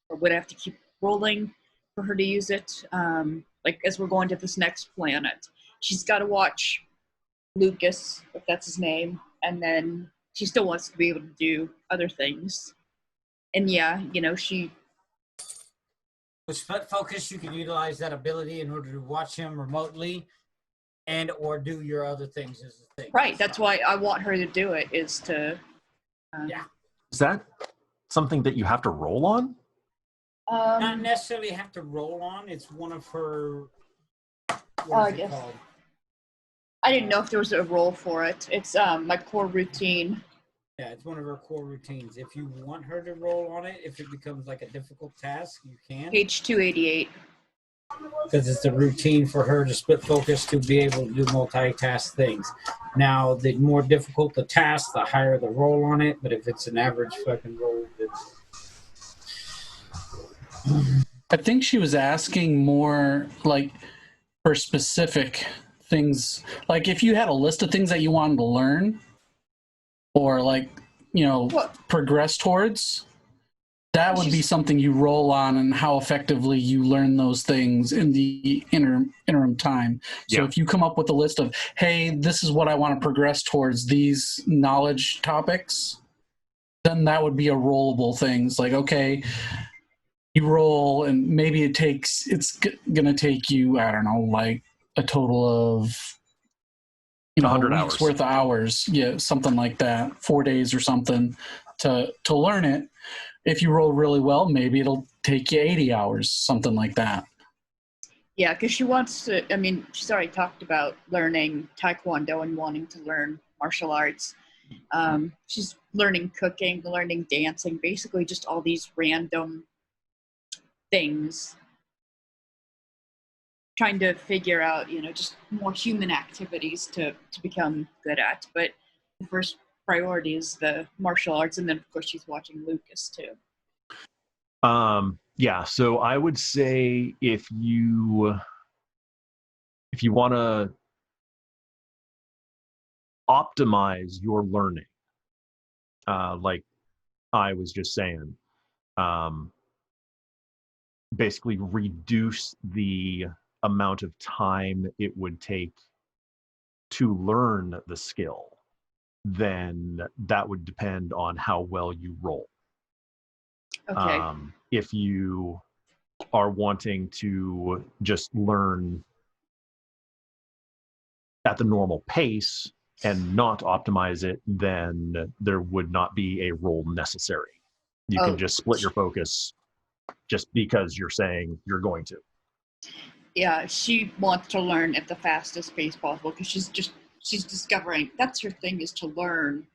or would I have to keep rolling for her to use it? Like as we're going to this next planet, she's got to watch Lucas, if that's his name, and then she still wants to be able to do other things. And yeah, she. With split focus, you can utilize that ability in order to watch him remotely, and or do your other things as a thing. Right. That's why I want her to do it. Is to. Is that something that you have to roll on? Not necessarily have to roll on. It's one of her. What is it called? I didn't know if there was a role for it. It's my core routine. Yeah, it's one of her core routines. If you want her to roll on it, if it becomes like a difficult task, you can. Page 288. because it's a routine for her to split focus to be able to do multitask things. Now, the more difficult the task, the higher the roll on it. But if it's an average fucking roll, I think she was asking more like for specific things. Like if you had a list of things that you wanted to learn or like, progress towards, that would be something you roll on and how effectively you learn those things in the interim time. So if you come up with a list of, hey, this is what I want to progress towards, these knowledge topics, then that would be a rollable things. Like, okay, you roll and maybe it's going to take you, I don't know, like a total of, 100 a week's hours. worth of hours. Yeah, something like that, 4 days or something to learn it. If you roll really well, maybe it'll take you 80 hours, something like that. Yeah, because she wants to, she's already talked about learning Taekwondo and wanting to learn martial arts. She's learning cooking, learning dancing, basically just all these random things. Trying to figure out, just more human activities to become good at. But the first priority is the martial arts, and then, of course, she's watching Lucas, too. Yeah, so I would say if you want to optimize your learning, like I was just saying, basically reduce the amount of time it would take to learn the skill, then that would depend on how well you roll. Okay. If you are wanting to just learn at the normal pace and not optimize it, then there would not be a roll necessary. You can just split your focus just because you're saying you're going to. Yeah, she wants to learn at the fastest pace possible because she's discovering that's her thing, is to learn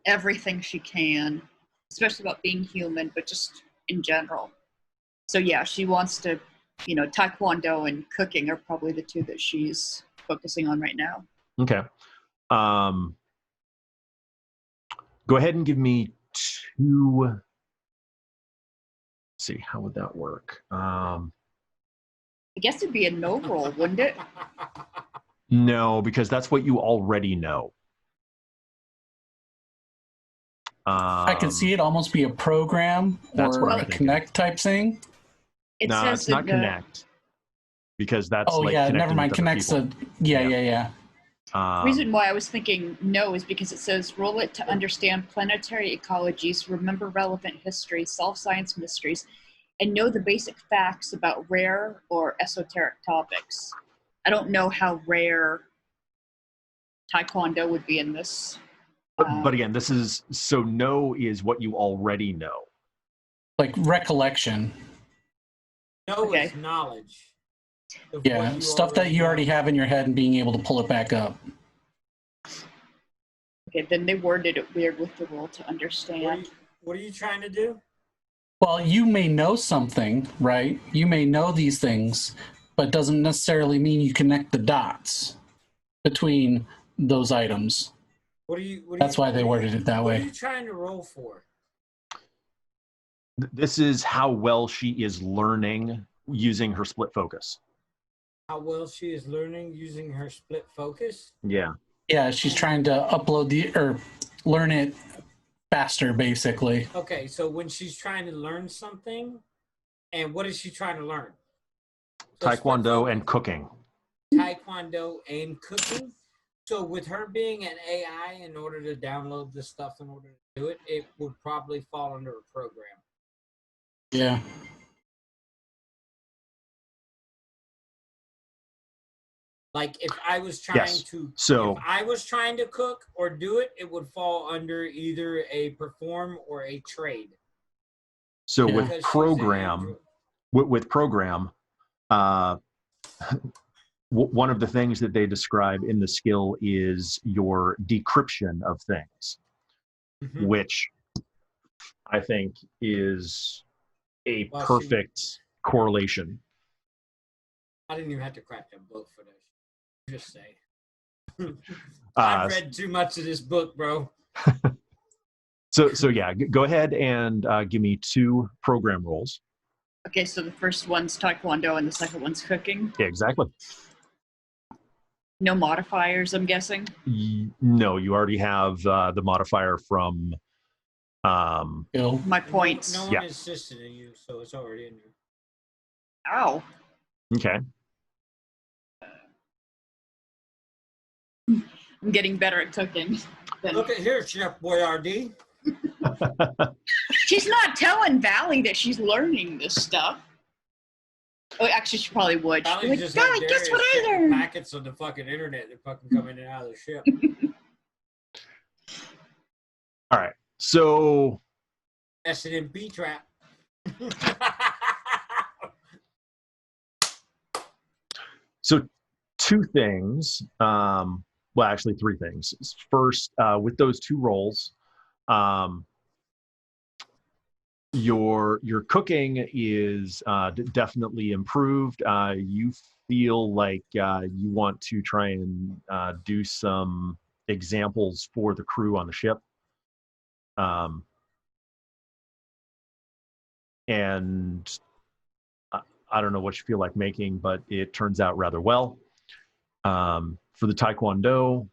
everything she can, especially about being human, but just in general. So yeah, she wants to, Taekwondo and cooking are probably the two that she's focusing on right now. Okay. Go ahead and give me 2. Let's see, how would that work? I guess it'd be a no roll, wouldn't it? No, because that's what you already know. I can see it almost be a program or a connect type thing. No, it's not connect. Because that's never mind. Connect's a yeah. Reason why I was thinking no is because it says roll it to understand planetary ecologies, remember relevant history, solve science mysteries, and know the basic facts about rare or esoteric topics. I don't know how rare Taekwondo would be in this. But again, this is so know is what you already know. Like recollection. Know is knowledge. Yeah, stuff that you already have in your head and being able to pull it back up. Okay, then they worded it weird with the rule to understand. What are you trying to do? Well, you may know something, right? You may know these things, but doesn't necessarily mean you connect the dots between those items. That's why they worded it that way. What are you trying to roll for? This is how well she is learning using her split focus. How well she is learning using her split focus? Yeah. Yeah, she's trying to learn it faster, basically. Okay, so when she's trying to learn something, and what is she trying to learn? So Taekwondo and cooking. Taekwondo and cooking. So with her being an AI, in order to download this stuff, in order to do it, it would probably fall under a program. Yeah. Like if I was trying if I was trying to cook or do it, it would fall under either a perform or a trade. So with program, one of the things that they describe in the skill is your decryption of things, which I think is a perfect correlation. I didn't even have to crack that book for this. Just say. I've read too much of this book, bro. So yeah, go ahead and give me 2 program rolls. Okay, so the first one's Taekwondo and the second one's cooking. Yeah, exactly. No modifiers, I'm guessing. No, you already have the modifier from. My points. No one insisted in you, so it's already in there. Ow. Okay. I'm getting better at cooking. Look at here, Chef Boyardee. She's not telling Valley that she's learning this stuff. Oh, actually, she probably would. She'd be like, just God, guess what I learned? Packets on the fucking internet that fucking come in and out of the ship. All right. So. S&MP trap. So 2 things. Well, actually 3 things. First, with those 2 rolls, your cooking is definitely improved. You feel like you want to try and do some examples for the crew on the ship. And I don't know what you feel like making, but it turns out rather well. For the Taekwondo,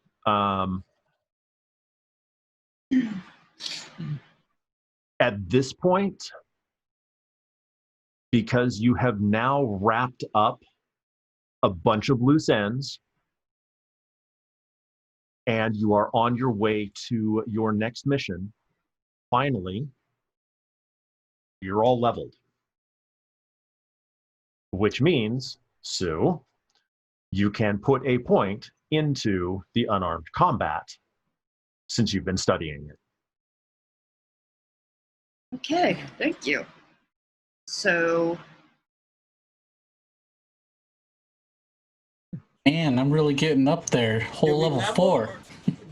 at this point, because you have now wrapped up a bunch of loose ends and you are on your way to your next mission, finally, you're all leveled. Which means, Sue, you can put a point into the unarmed combat since you've been studying it. Okay, thank you. So, Man, I'm really getting up there. Whole level 4.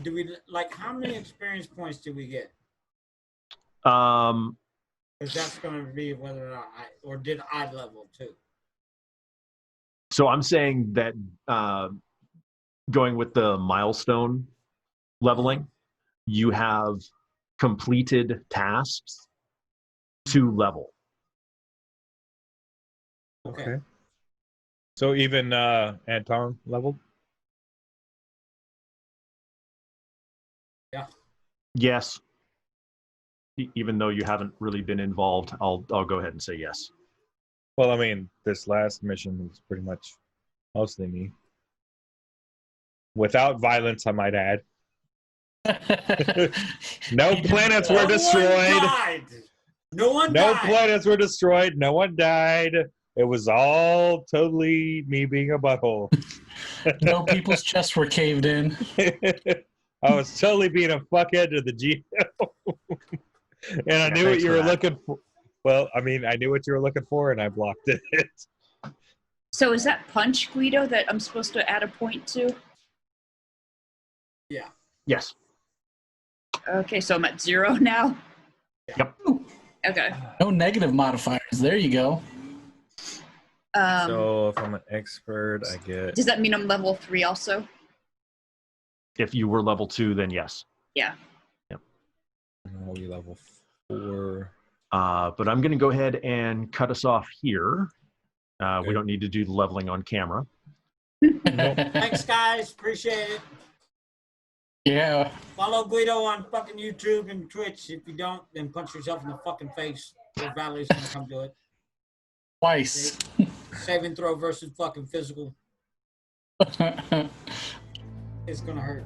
Do we like how many experience points do we get? Because that's going to be whether or not did I level too? So I'm saying that going with the milestone leveling, you have completed tasks to level. Okay. So even Anton leveled? Yeah. Yes. Even though you haven't really been involved, I'll go ahead and say yes. Well, I mean, this last mission was pretty much mostly me. Without violence, I might add. No planets were destroyed. No one died. No planets were destroyed. No one died. It was all totally me being a butthole. No people's chests were caved in. I was totally being a fuckhead to the GM. And I knew what you were looking for. Well, I mean, I knew what you were looking for, and I blocked it. So is that punch, Guido, that I'm supposed to add a point to? Yeah. Yes. Okay, so I'm at 0 now? Yep. Okay. No negative modifiers. There you go. So if I'm an expert, I get... Does that mean I'm level 3 also? If you were level 2, then yes. Yeah. Yep. I'll be level 4. But I'm going to go ahead and cut us off here. Okay. We don't need to do the leveling on camera. Thanks, guys. Appreciate it. Yeah. Follow Guido on fucking YouTube and Twitch. If you don't, then punch yourself in the fucking face. Or Valley's gonna come do it. Twice. Save and throw versus fucking physical. It's gonna hurt.